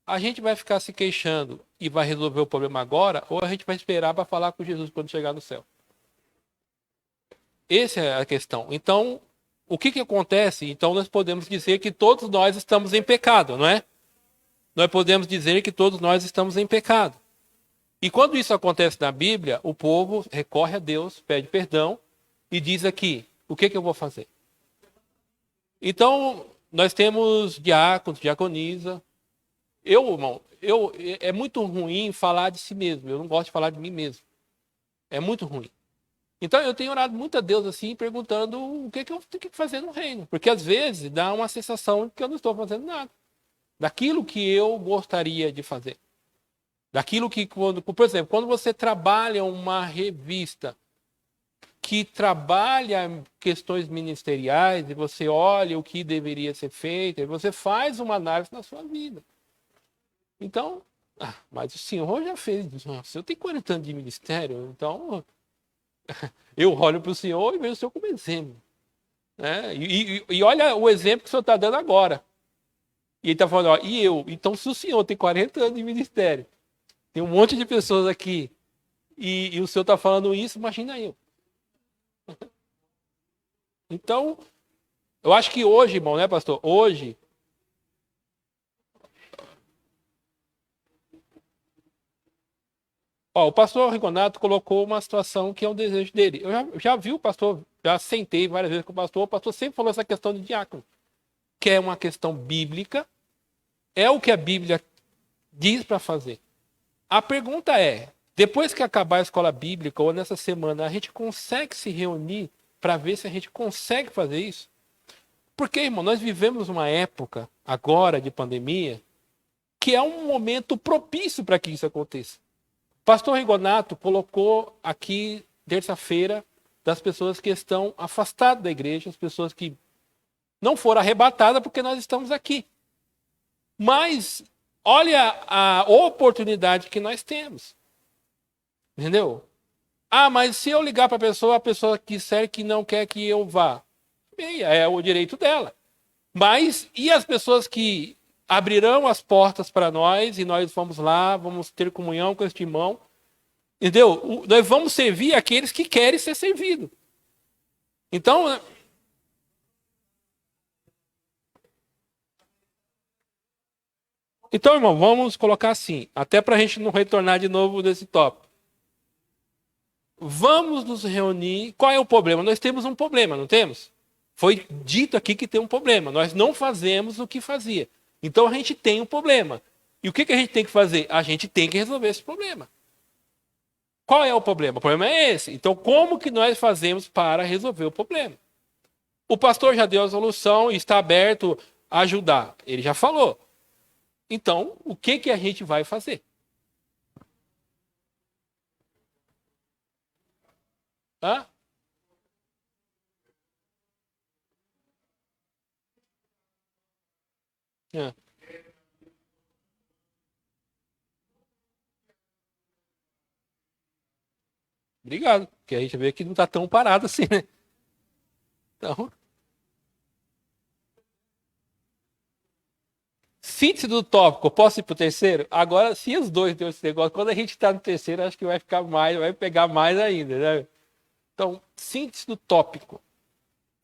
a gente vai ficar se queixando e vai resolver o problema agora, ou a gente vai esperar para falar com Jesus quando chegar no céu? Essa é a questão. Então, o que acontece? Então, nós podemos dizer que todos nós estamos em pecado, não é? Nós podemos dizer que todos nós estamos em pecado. E quando isso acontece na Bíblia, o povo recorre a Deus, pede perdão e diz aqui, o que eu vou fazer? Então, nós temos diáconos, diaconisa. Irmão, é muito ruim falar de si mesmo. Eu não gosto de falar de mim mesmo. É muito ruim. Então, eu tenho orado muito a Deus assim, perguntando o que eu tenho que fazer no reino. Porque, às vezes, dá uma sensação de que eu não estou fazendo nada. Daquilo que eu gostaria de fazer. Daquilo que, por exemplo, quando você trabalha uma revista que trabalha questões ministeriais e você olha o que deveria ser feito, e você faz uma análise na sua vida. Então, mas o senhor já fez, nossa, eu tenho 40 anos de ministério, então eu olho para o senhor e vejo o senhor como exemplo. Né? E olha o exemplo que o senhor está dando agora. E ele está falando, ó, e eu? Então, se o senhor tem 40 anos de ministério, tem um monte de pessoas aqui, e o senhor está falando isso, imagina eu. Então, eu acho que hoje, irmão, né, pastor? Hoje, o pastor Rigonato colocou uma situação que é um desejo dele. Eu já vi o pastor, já sentei várias vezes com o pastor sempre falou essa questão de diácono, que é uma questão bíblica, é o que a Bíblia diz para fazer. A pergunta é, depois que acabar a escola bíblica, ou nessa semana, a gente consegue se reunir para ver se a gente consegue fazer isso? Porque, irmão, nós vivemos uma época, agora, de pandemia, que é um momento propício para que isso aconteça. O pastor Rigonato colocou aqui, terça-feira, das pessoas que estão afastadas da igreja, as pessoas que não foram arrebatadas porque nós estamos aqui. Mas, olha a oportunidade que nós temos. Entendeu? Mas se eu ligar para a pessoa disser que não quer que eu vá. Bem, é o direito dela. Mas, e as pessoas que abrirão as portas para nós e nós vamos lá, vamos ter comunhão com este irmão? Entendeu? Nós vamos servir aqueles que querem ser servidos. Então, irmão, vamos colocar assim, até para a gente não retornar de novo desse tópico. Vamos nos reunir. Qual é o problema? Nós temos um problema, não temos? Foi dito aqui que tem um problema. Nós não fazemos o que fazia. Então a gente tem um problema. E o que a gente tem que fazer? A gente tem que resolver esse problema. Qual é o problema? O problema é esse. Então como que nós fazemos para resolver o problema? O pastor já deu a solução e está aberto a ajudar. Ele já falou. Então, o que a gente vai fazer? Hã? É. Obrigado. Porque a gente vê que não está tão parado assim, né? Então, síntese do tópico. Posso ir para o terceiro? Agora, se os dois deu esse negócio, quando a gente está no terceiro, acho que vai ficar mais, vai pegar mais ainda, né? Então, síntese do tópico.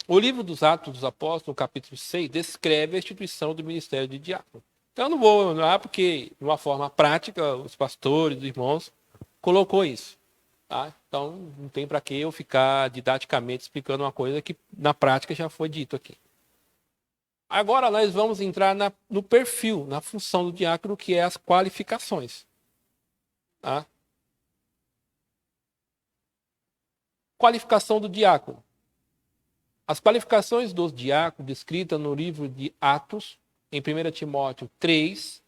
O livro dos Atos dos Apóstolos, no capítulo 6, descreve a instituição do ministério de diácono. Então, eu não vou lá porque, de uma forma prática, os pastores, os irmãos, colocou isso. Tá? Então, não tem para que eu ficar didaticamente explicando uma coisa que na prática já foi dito aqui. Agora nós vamos entrar no perfil, na função do diácono, que é as qualificações. Tá? Qualificação do diácono. As qualificações dos diáconos, descritas no livro de Atos, em 1 Timóteo 3,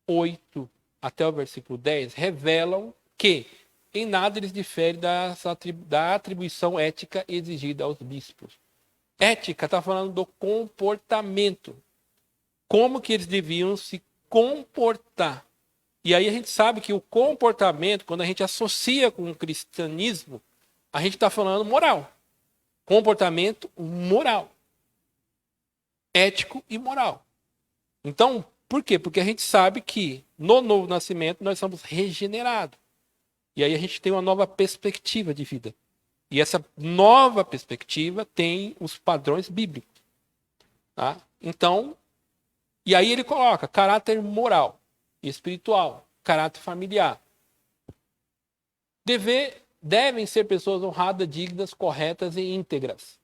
8 até o versículo 10, revelam que em nada eles diferem da atribuição ética exigida aos bispos. Ética está falando do comportamento. Como que eles deviam se comportar. E aí a gente sabe que o comportamento, quando a gente associa com o cristianismo, a gente está falando moral. Comportamento moral. Ético e moral. Então, por quê? Porque a gente sabe que no novo nascimento nós somos regenerados. E aí a gente tem uma nova perspectiva de vida. E essa nova perspectiva tem os padrões bíblicos. Tá? Então, e aí ele coloca caráter moral, espiritual, caráter familiar. Devem ser pessoas honradas, dignas, corretas e íntegras.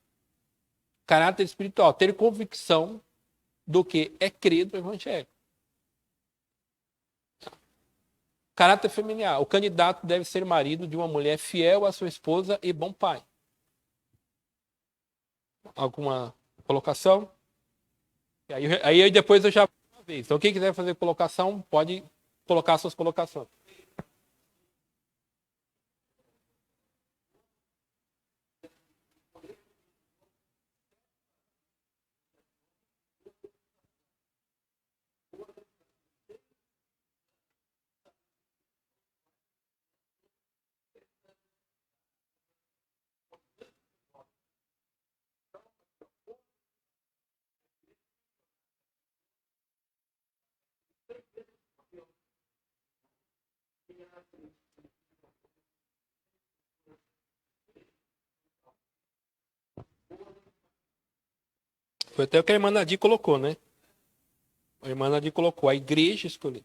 Caráter espiritual, ter convicção do que é crer no evangelho. Caráter familiar. O candidato deve ser marido de uma mulher fiel à sua esposa e bom pai. Alguma colocação? Aí depois eu já... Então, quem quiser fazer colocação, pode colocar suas colocações. Foi até o que a irmã Nadir colocou, né? A irmã Nadir colocou, a igreja escolheu.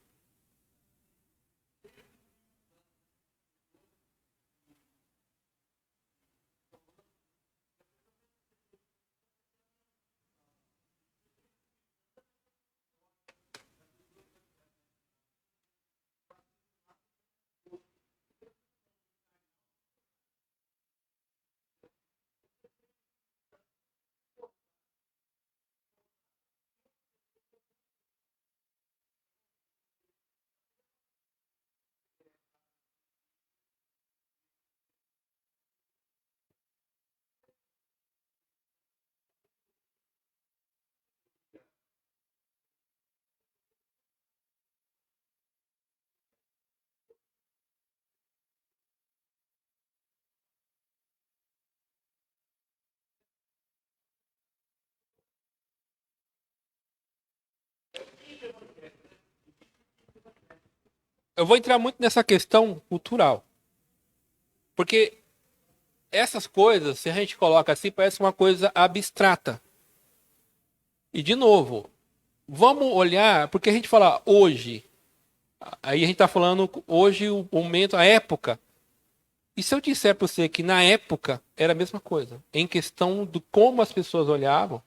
Eu vou entrar muito nessa questão cultural. Porque essas coisas, se a gente coloca assim, parece uma coisa abstrata. E, de novo, vamos olhar, porque a gente fala hoje, aí a gente está falando hoje, o momento, a época. E se eu disser para você que na época era a mesma coisa, em questão de como as pessoas olhavam,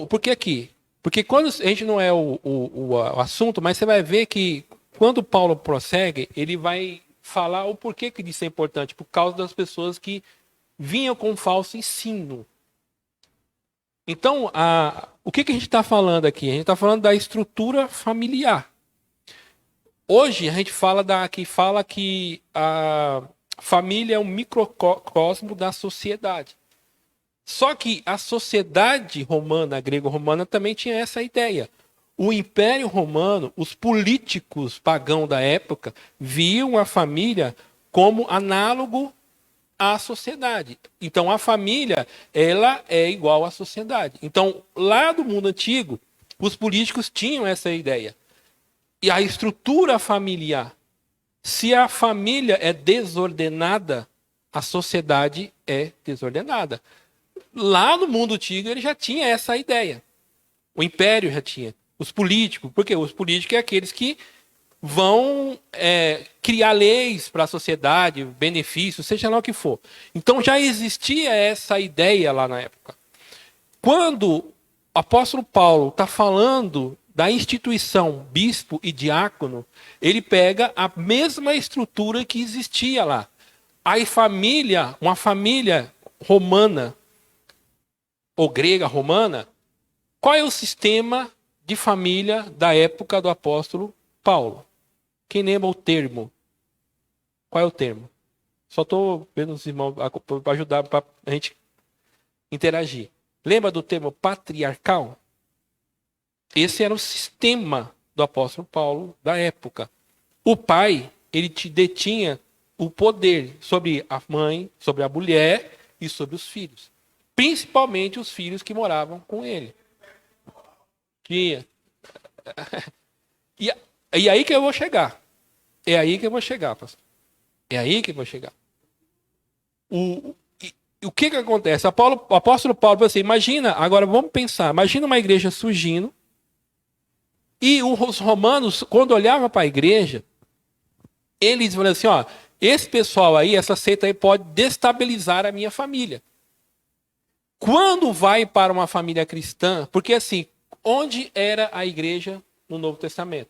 porque aqui? Porque quando a gente não é o assunto, mas você vai ver que quando Paulo prossegue, ele vai falar o porquê que isso é importante, por causa das pessoas que vinham com falso ensino. Então, o que a gente está falando aqui? A gente está falando da estrutura familiar. Hoje a gente fala que a família é um microcosmo da sociedade. Só que a sociedade romana, a grego-romana, também tinha essa ideia. O Império Romano, os políticos pagãos da época, viam a família como análogo à sociedade. Então, a família, ela é igual à sociedade. Então, lá do mundo antigo, os políticos tinham essa ideia. E a estrutura familiar. Se a família é desordenada, a sociedade é desordenada. Lá no mundo antigo, ele já tinha essa ideia. O império já tinha. Os políticos, porque os políticos é aqueles que vão criar leis para a sociedade, benefícios, seja lá o que for. Então já existia essa ideia lá na época. Quando o apóstolo Paulo está falando da instituição bispo e diácono, ele pega a mesma estrutura que existia lá. A família, uma família romana, ou grega romana, qual é o sistema de família da época do apóstolo Paulo? Quem lembra o termo? Qual é o termo? Só estou vendo os irmãos para ajudar para a gente interagir. Lembra do termo patriarcal? Esse era o sistema do apóstolo Paulo da época. O pai, ele te detinha o poder sobre a mãe, sobre a mulher e sobre os filhos. Principalmente os filhos que moravam com ele. Tinha. E, e aí que eu vou chegar. É aí que eu vou chegar, pastor. É aí que eu vou chegar. O que acontece? O apóstolo Paulo falou assim, imagina, agora vamos pensar, imagina uma igreja surgindo, e os romanos, quando olhavam para a igreja, eles falavam assim, ó, esse pessoal aí, essa seita aí pode destabilizar a minha família. Quando vai para uma família cristã, porque assim, onde era a igreja no Novo Testamento?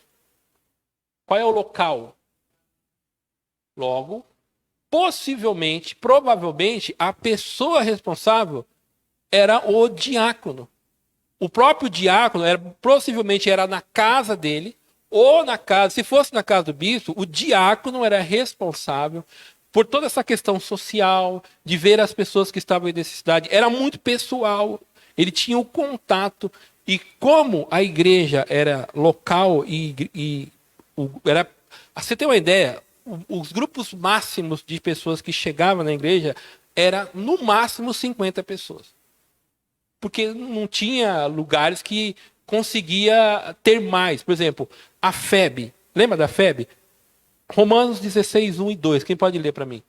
Qual é o local? Logo, possivelmente, provavelmente, a pessoa responsável era o diácono. O próprio diácono possivelmente era na casa dele, ou na casa, se fosse na casa do bispo, o diácono era responsável por toda essa questão social, de ver as pessoas que estavam em necessidade. Era muito pessoal, ele tinha o contato. E como a igreja era local era. Você tem uma ideia, os grupos máximos de pessoas que chegavam na igreja era no máximo 50 pessoas. Porque não tinha lugares que conseguia ter mais. Por exemplo, a FEB. Lembra da FEB? Romanos 16, 1 e 2. Quem pode ler para mim?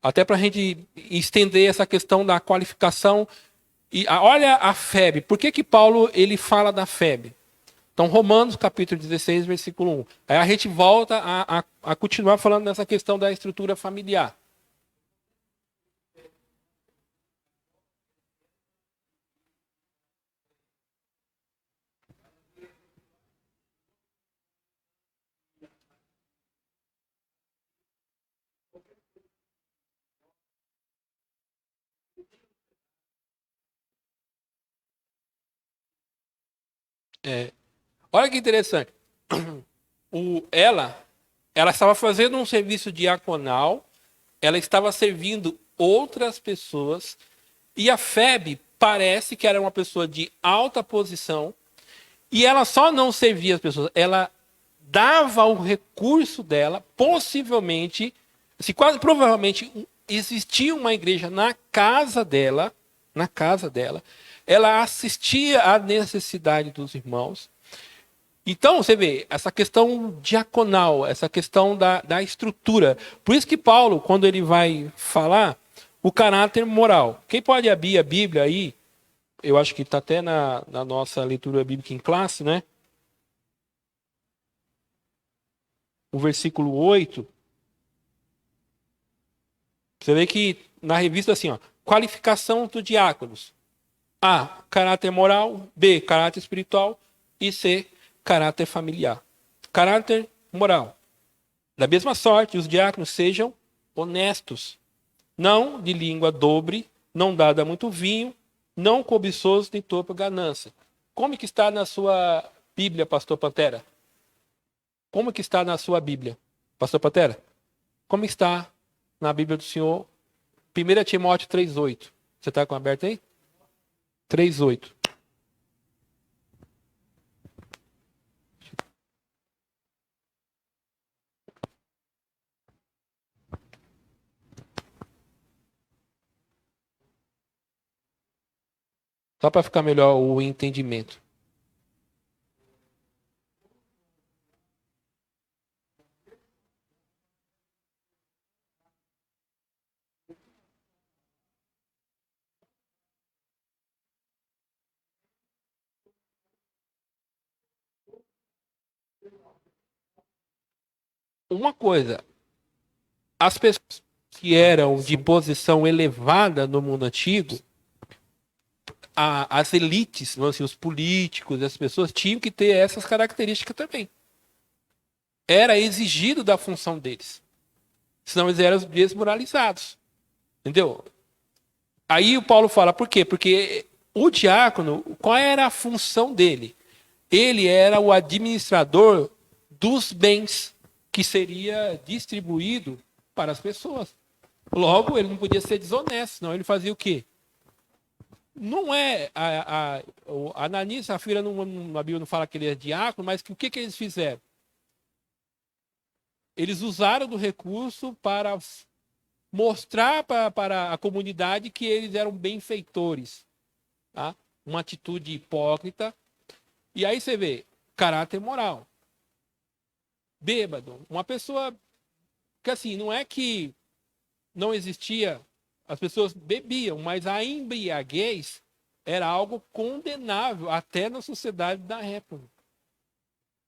Até para a gente estender essa questão da qualificação. E olha a FEB. Por que Paulo ele fala da FEB? Então, Romanos capítulo 16, versículo 1. Aí a gente volta a continuar falando dessa questão da estrutura familiar. Olha que interessante. Ela estava fazendo um serviço diaconal, ela estava servindo outras pessoas, e a Febe parece que era uma pessoa de alta posição, e ela só não servia as pessoas, ela dava o recurso dela, possivelmente, se quase provavelmente existia uma igreja na casa dela, ela assistia à necessidade dos irmãos. Então, você vê, essa questão diaconal, essa questão da estrutura. Por isso que Paulo, quando ele vai falar, o caráter moral. Quem pode abrir a Bíblia aí? Eu acho que está até na nossa leitura bíblica em classe, né? O versículo 8. Você vê que na revista assim, ó, qualificação dos diáconos. A, caráter moral. B, caráter espiritual. E C, caráter familiar. Caráter moral. Da mesma sorte, os diáconos sejam honestos, não de língua dobre, não dada a muito vinho, não cobiçosos nem torpe ganância. Como que está na sua Bíblia, pastor Pantera? Como que está na sua Bíblia, pastor Pantera? Como está na Bíblia do Senhor? 1 Timóteo 3,8. Você está com aberto aí? 3,8. Só para ficar melhor o entendimento. uma coisa, as pessoas que eram de posição elevada no mundo antigo, as elites, vamos dizer, os políticos, as pessoas tinham que ter essas características também. Era exigido da função deles. Senão eles eram desmoralizados. Entendeu? Aí o Paulo fala, por quê? Porque o diácono, qual era a função dele? Ele era o administrador dos bens que seria distribuído para as pessoas. Logo, ele não podia ser desonesto, senão ele fazia o quê? Não é a Ananias e Safira, a Bíblia não fala que ele é diácono, mas o que eles fizeram? Eles usaram do recurso para mostrar para a comunidade que eles eram benfeitores. Tá? Uma atitude hipócrita. E aí você vê, caráter moral. Bêbado. Uma pessoa que assim, não é que não existia, as pessoas bebiam, mas a embriaguez era algo condenável até na sociedade da época.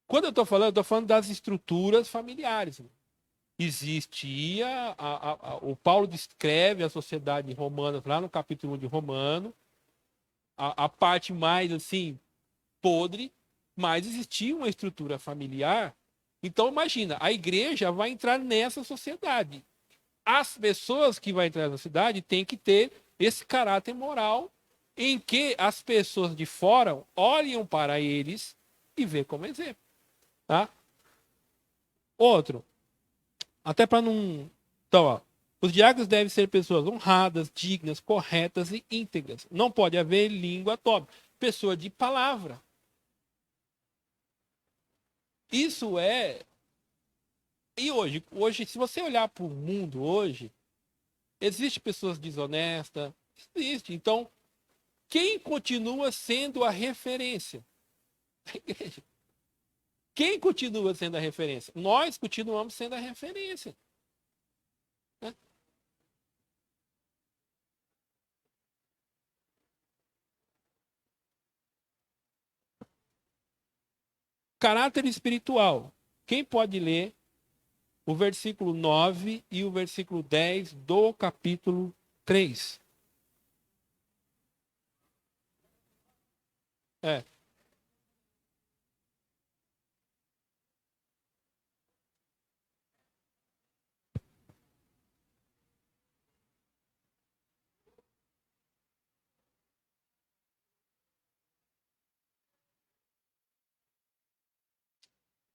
Quando eu estou falando das estruturas familiares. Existia, o Paulo descreve a sociedade romana lá no capítulo 1 de Romano, a parte mais assim, podre, mas existia uma estrutura familiar. Então imagina, a igreja vai entrar nessa sociedade. As pessoas que vão entrar na sociedade têm que ter esse caráter moral em que as pessoas de fora olham para eles e vê como exemplo. Tá? Outro, até para não. Então, ó, os diáconos devem ser pessoas honradas, dignas, corretas e íntegras. Não pode haver língua torpe. Pessoa de palavra. Isso é. E hoje, se você olhar para o mundo hoje, existe pessoas desonestas, existe. Então, quem continua sendo a referência? A igreja. Quem continua sendo a referência? Nós continuamos sendo a referência. Né? Caráter espiritual. Quem pode ler o versículo 9 e o versículo 10 do capítulo 3? É.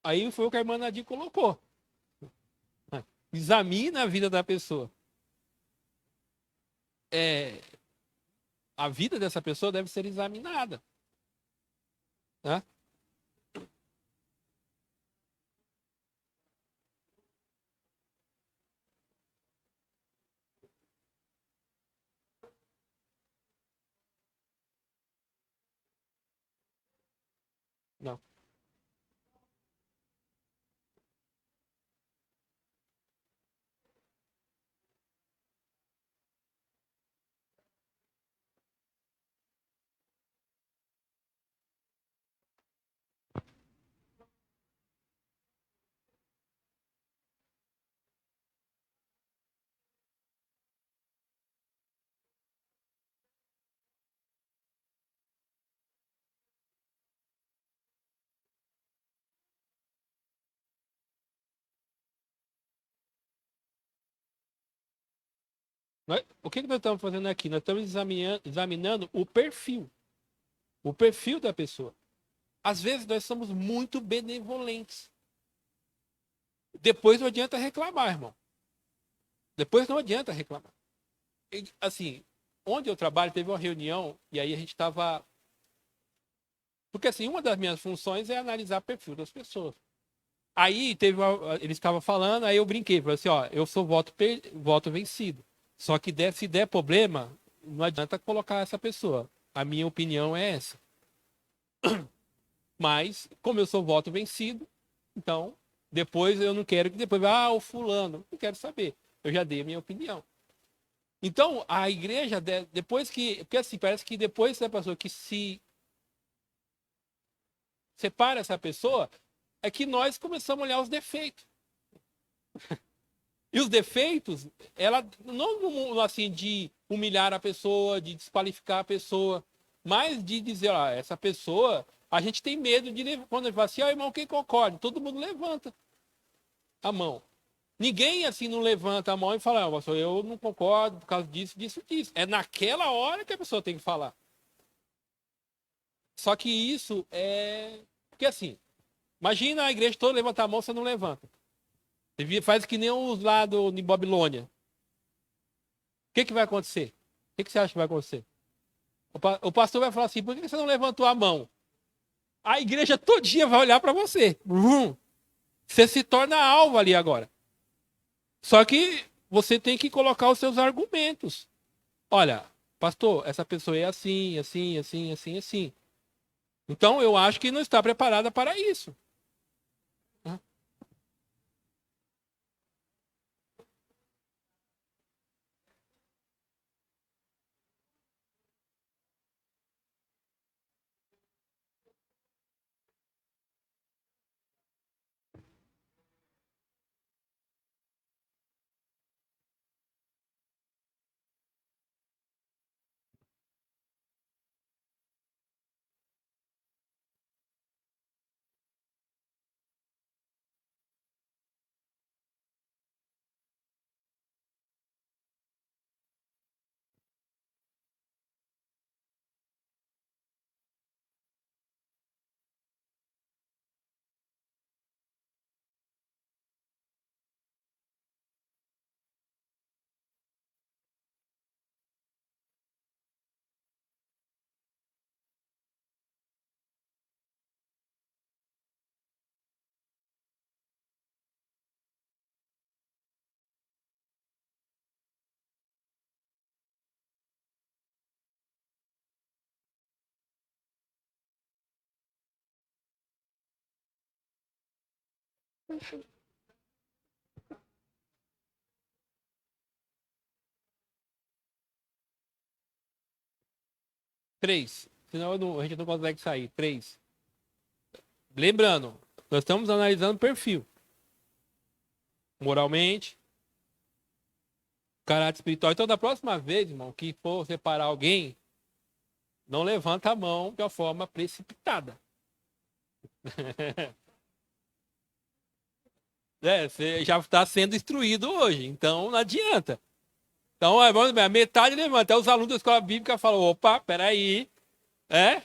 Aí foi o que a irmã Nadir colocou. Examina a vida da pessoa. É, a vida dessa pessoa deve ser examinada. Né? Não. O que nós estamos fazendo aqui? Nós estamos examinando o perfil. O perfil da pessoa. Às vezes nós somos muito benevolentes. Depois não adianta reclamar, irmão. Depois não adianta reclamar. Assim, onde eu trabalho, teve uma reunião e aí a gente estava. Porque assim, uma das minhas funções é analisar o perfil das pessoas. Aí ele estava falando, aí eu brinquei, falei assim, ó, eu sou voto vencido. Só que se der problema, não adianta colocar essa pessoa. A minha opinião é essa. Mas, como eu sou voto vencido, então, depois eu não quero que depois, o fulano, não quero saber. Eu já dei a minha opinião. Então, a igreja, depois que. Porque assim, parece que depois da pessoa que se separa essa pessoa, é que nós começamos a olhar os defeitos. E os defeitos, ela não assim de humilhar a pessoa, de desqualificar a pessoa, mas de dizer, ó, essa pessoa, a gente tem medo de quando ele fala assim, ó, irmão, quem concorda? Todo mundo levanta a mão. Ninguém assim não levanta a mão e fala, pastor, eu não concordo por causa disso, disso, disso. É naquela hora que a pessoa tem que falar. Só que isso é. Porque assim, imagina a igreja toda levantar a mão, você não levanta. Você faz que nem os lá de Babilônia. O que vai acontecer? O que você acha que vai acontecer? O pastor vai falar assim: por que você não levantou a mão? A igreja todinha vai olhar para você. Você se torna alvo ali agora. Só que você tem que colocar os seus argumentos. Olha, pastor, essa pessoa é assim, assim, assim, assim, assim. Então eu acho que não está preparada para isso. 3. Senão a gente não consegue sair. 3. Lembrando, nós estamos analisando perfil. Moralmente, caráter espiritual. Então, da próxima vez, irmão, que for separar alguém, não levanta a mão de uma forma precipitada. Você já está sendo instruído hoje, então não adianta. Então, a metade levanta. Até os alunos da escola bíblica falam: opa, peraí. É?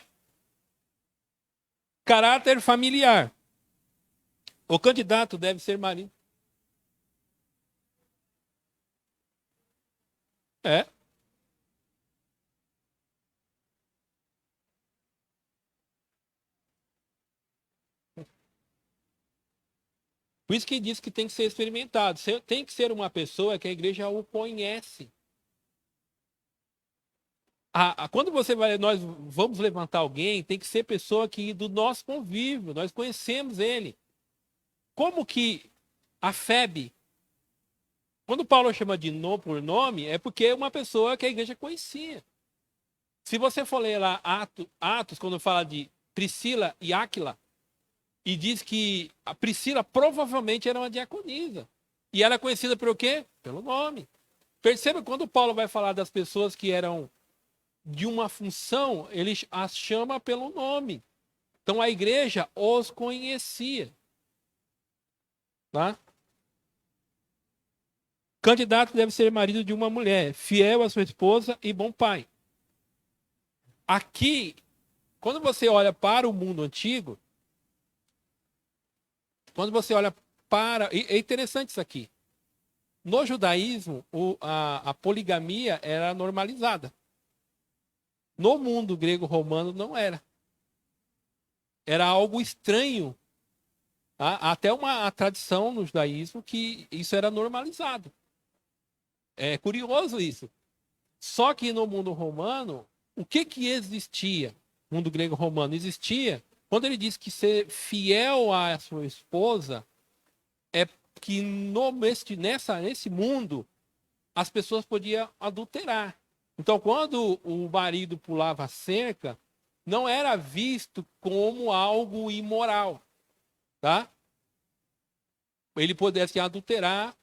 Caráter familiar. O candidato deve ser marido. É. Por isso que diz que tem que ser experimentado. Tem que ser uma pessoa que a igreja o conhece. Quando nós vamos levantar alguém, tem que ser pessoa que do nosso convívio, nós conhecemos ele. Como que a FEB, quando Paulo chama de nome por nome, é porque é uma pessoa que a igreja conhecia. Se você for ler lá Atos, quando fala de Priscila e Áquila, e diz que a Priscila provavelmente era uma diaconisa. E ela é conhecida pelo quê? Pelo nome. Perceba quando Paulo vai falar das pessoas que eram de uma função, ele as chama pelo nome. Então a igreja os conhecia. Tá? Candidato deve ser marido de uma mulher, fiel à sua esposa e bom pai. Aqui, quando você olha para o mundo antigo, quando você olha para. É interessante isso aqui. No judaísmo, a poligamia era normalizada. No mundo grego-romano não era. Era algo estranho. Tá? Até uma tradição no judaísmo que isso era normalizado. É curioso isso. Só que no mundo romano, o que existia? No mundo grego-romano existia. Quando ele diz que ser fiel à sua esposa, é que nesse mundo as pessoas podiam adulterar. Então, quando o marido pulava a cerca, não era visto como algo imoral, tá? ele pudesse adulterar.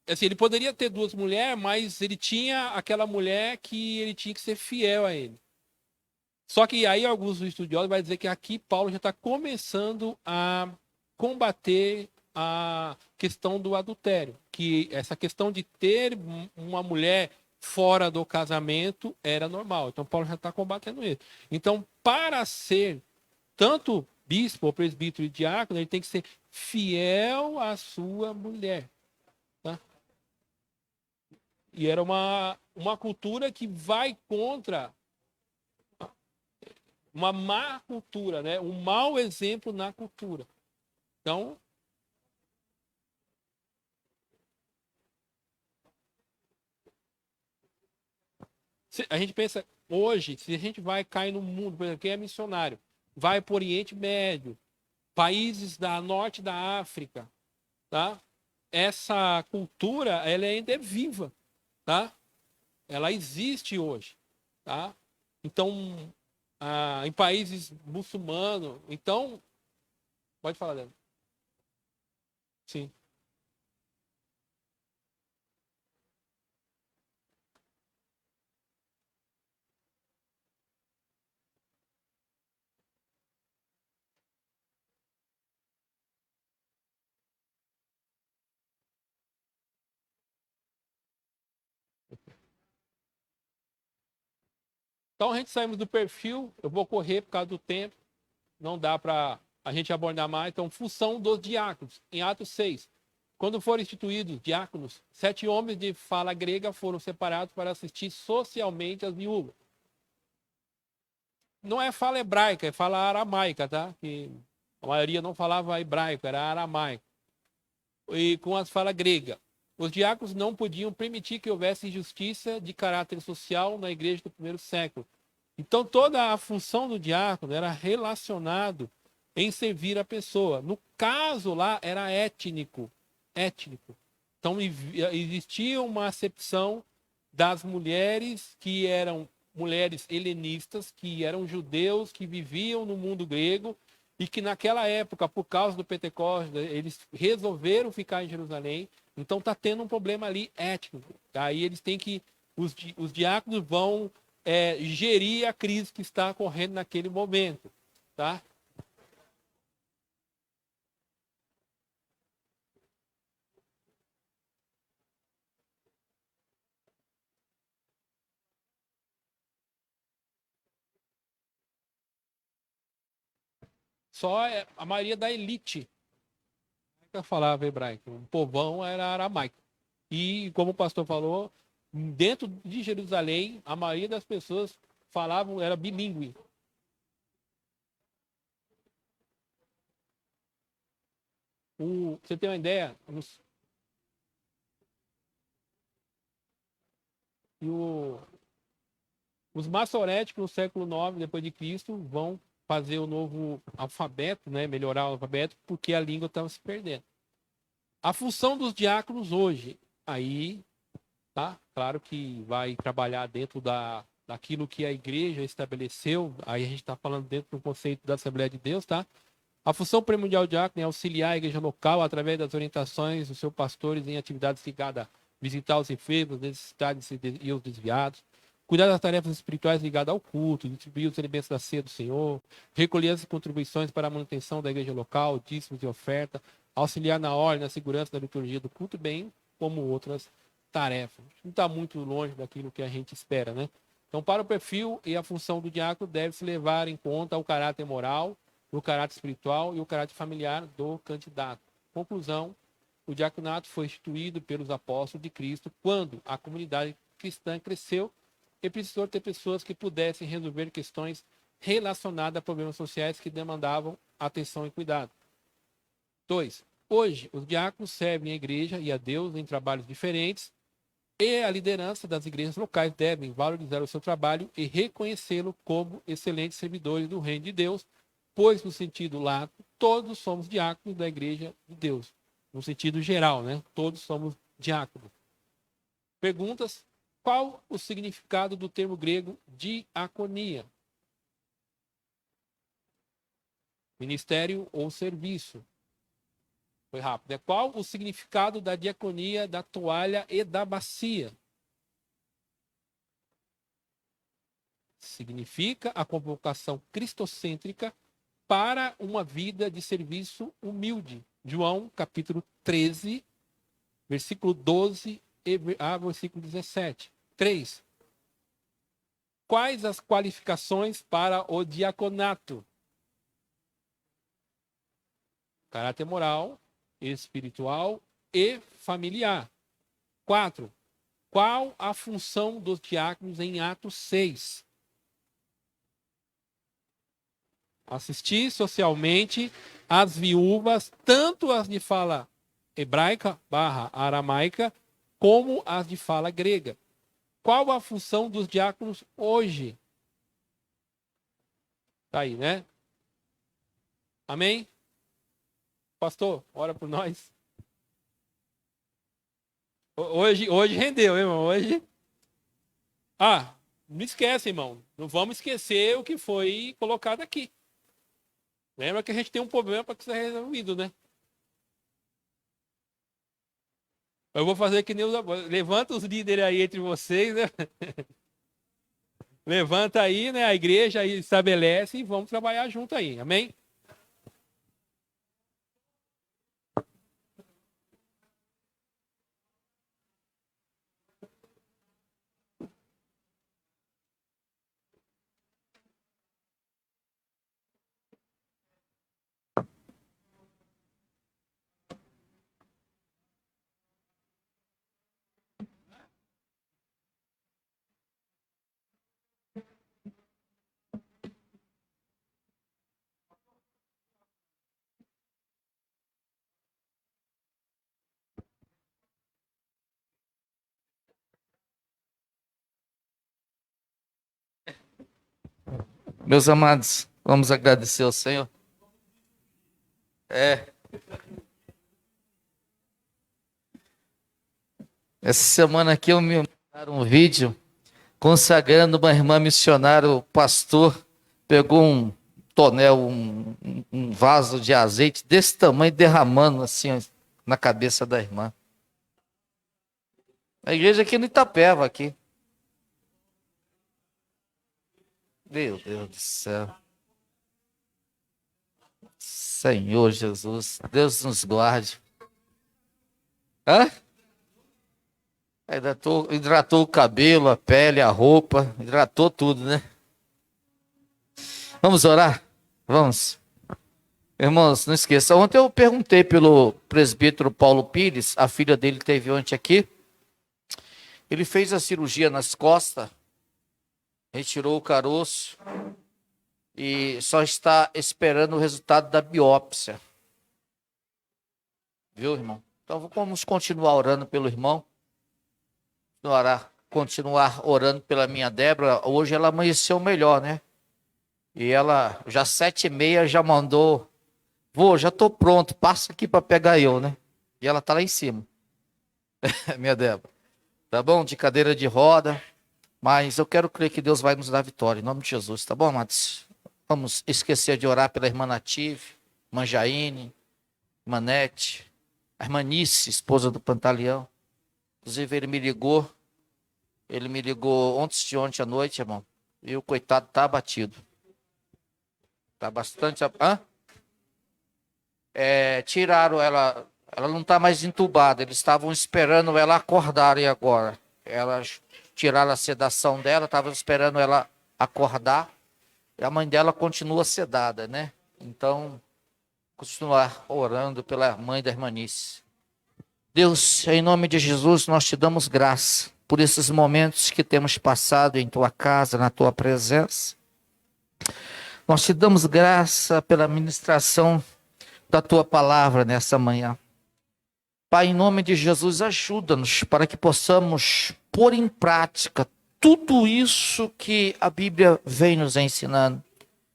Assim, ele poderia ter duas mulheres, mas ele tinha aquela mulher que ele tinha que ser fiel a ele. Só que aí alguns estudiosos vão dizer que aqui Paulo já está começando a combater a questão do adultério, que essa questão de ter uma mulher fora do casamento era normal. Então Paulo já está combatendo isso. Então, para ser tanto bispo, ou presbítero e diácono, ele tem que ser fiel à sua mulher. Tá? E era uma cultura que vai contra uma má cultura, né? Um mau exemplo na cultura. Então, a gente pensa, hoje, se a gente vai cair no mundo, por exemplo, quem é missionário, vai para o Oriente Médio, países da norte da África, tá? Essa cultura, ela ainda é viva, tá? Ela existe hoje, tá? Então, em países muçulmanos, então, pode falar, Débora. Sim. Então, a gente saímos do perfil, eu vou correr por causa do tempo, não dá para a gente abordar mais. Então, função dos diáconos, em Atos 6. Quando foram instituídos diáconos, 7 homens de fala grega foram separados para assistir socialmente às viúvas. Não é fala hebraica, é fala aramaica, tá? Que a maioria não falava hebraico, era aramaico. E com as fala grega. Os diáconos não podiam permitir que houvesse injustiça de caráter social na igreja do primeiro século. Então, toda a função do diácono era relacionado em servir a pessoa. No caso lá, era étnico. Étnico. Então, existia uma acepção das mulheres que eram mulheres helenistas, que eram judeus, que viviam no mundo grego, e que naquela época, por causa do Pentecostes, eles resolveram ficar em Jerusalém. Então, está tendo um problema ali étnico. Aí eles têm que. Os diáconos vão gerir a crise que está ocorrendo naquele momento, tá? Só a maioria da elite que falava hebraico, o povão era aramaico. E como o pastor falou, dentro de Jerusalém, a maioria das pessoas falavam, era bilíngue. Você tem uma ideia? E os maçoréticos no século IX, depois de Cristo, vão fazer o novo alfabeto, né, melhorar o alfabeto, porque a língua estava se perdendo. A função dos diáconos hoje, aí, tá? Claro que vai trabalhar dentro daquilo que a igreja estabeleceu, aí a gente está falando dentro do conceito da Assembleia de Deus, tá? A função primordial do diácono é auxiliar a igreja local através das orientações dos seus pastores em atividades ligadas a visitar os enfermos, necessidades e os desviados, cuidar das tarefas espirituais ligadas ao culto, distribuir os elementos da ceia do Senhor, recolher as contribuições para a manutenção da igreja local, dízimos e oferta, auxiliar na ordem, na segurança da liturgia do culto, bem como outras tarefas. Não está muito longe daquilo que a gente espera, né? Então, para o perfil e a função do diácono, deve-se levar em conta o caráter moral, o caráter espiritual e o caráter familiar do candidato. Conclusão: o diaconato foi instituído pelos apóstolos de Cristo quando a comunidade cristã cresceu e precisou ter pessoas que pudessem resolver questões relacionadas a problemas sociais que demandavam atenção e cuidado. 2. Hoje, os diáconos servem a igreja e a Deus em trabalhos diferentes e a liderança das igrejas locais devem valorizar o seu trabalho e reconhecê-lo como excelentes servidores do reino de Deus, pois, no sentido lato, todos somos diáconos da igreja de Deus. No sentido geral, né? Todos somos diáconos. Perguntas: qual o significado do termo grego diaconia? Ministério ou serviço? Foi rápido. É qual o significado da diaconia, da toalha e da bacia? Significa a convocação cristocêntrica para uma vida de serviço humilde. João, capítulo 13, versículo 12 a versículo 17. 3. Quais as qualificações para o diaconato? Caráter moral, espiritual e familiar. 4. Qual a função dos diáconos em Atos 6? Assistir socialmente as viúvas, tanto as de fala hebraica / aramaica, como as de fala grega. Qual a função dos diáconos hoje? Tá aí, né? Amém? Pastor, ora por nós. Hoje rendeu, irmão. Hoje. Não esquece, irmão. Não vamos esquecer o que foi colocado aqui. Lembra que a gente tem um problema para que seja resolvido, né? Eu vou fazer que nem os... Levanta os líderes aí entre vocês, né? Levanta aí, né? A igreja aí estabelece e vamos trabalhar junto aí. Amém? Meus amados, vamos agradecer ao Senhor. Essa semana aqui eu me mandaram um vídeo consagrando uma irmã missionária. O pastor pegou um tonel, um vaso de azeite desse tamanho, derramando assim na cabeça da irmã. A igreja aqui no Itapeva, aqui. Meu Deus do céu. Senhor Jesus, Deus nos guarde. Hã? Hidratou o cabelo, a pele, a roupa, hidratou tudo, né? Vamos orar? Vamos. Irmãos, não esqueça. Ontem eu perguntei pelo presbítero Paulo Pires, a filha dele teve ontem aqui. Ele fez a cirurgia nas costas, retirou o caroço e só está esperando o resultado da biópsia. Viu, irmão? Então vamos continuar orando pelo irmão. Continuar orando pela minha Débora. Hoje ela amanheceu melhor, né? E ela, já 7h30, já mandou: vô, já tô pronto, passa aqui para pegar eu, né? E ela tá lá em cima. Minha Débora. Tá bom? De cadeira de roda. Mas eu quero crer que Deus vai nos dar vitória, em nome de Jesus, tá bom, amados? Vamos esquecer de orar pela irmã Native, irmã Jaine, irmã Nete, a irmã Nice, esposa do Pantaleão. Inclusive ele me ligou ontem à noite, irmão, e o coitado tá abatido. Tá bastante... Tiraram ela não tá mais entubada, eles estavam esperando ela acordar e agora. Elas tiraram a sedação dela, estavam esperando ela acordar, e a mãe dela continua sedada, né? Então, continuar orando pela mãe da irmã Nice. Deus, em nome de Jesus, nós te damos graça por esses momentos que temos passado em tua casa, na tua presença. Nós te damos graça pela ministração da tua palavra nessa manhã. Pai, em nome de Jesus, ajuda-nos para que possamos pôr em prática tudo isso que a Bíblia vem nos ensinando.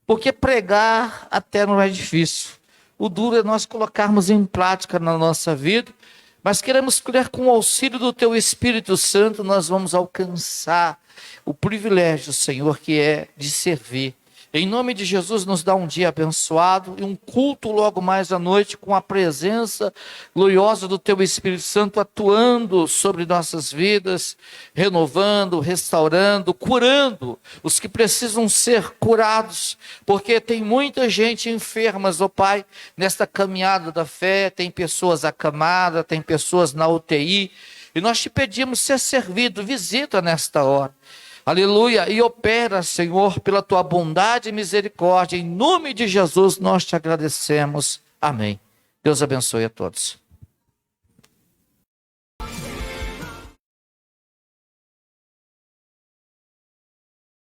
Porque pregar até não é difícil. O duro é nós colocarmos em prática na nossa vida. Mas queremos crer com o auxílio do Teu Espírito Santo, nós vamos alcançar o privilégio, Senhor, que é de servir. Em nome de Jesus, nos dá um dia abençoado e um culto logo mais à noite com a presença gloriosa do Teu Espírito Santo atuando sobre nossas vidas, renovando, restaurando, curando os que precisam ser curados, porque tem muita gente enferma, ó Pai, nesta caminhada da fé, tem pessoas acamadas, tem pessoas na UTI, e nós te pedimos ser servido, visita nesta hora. Aleluia, e opera, Senhor, pela tua bondade e misericórdia. Em nome de Jesus nós te agradecemos. Amém. Deus abençoe a todos.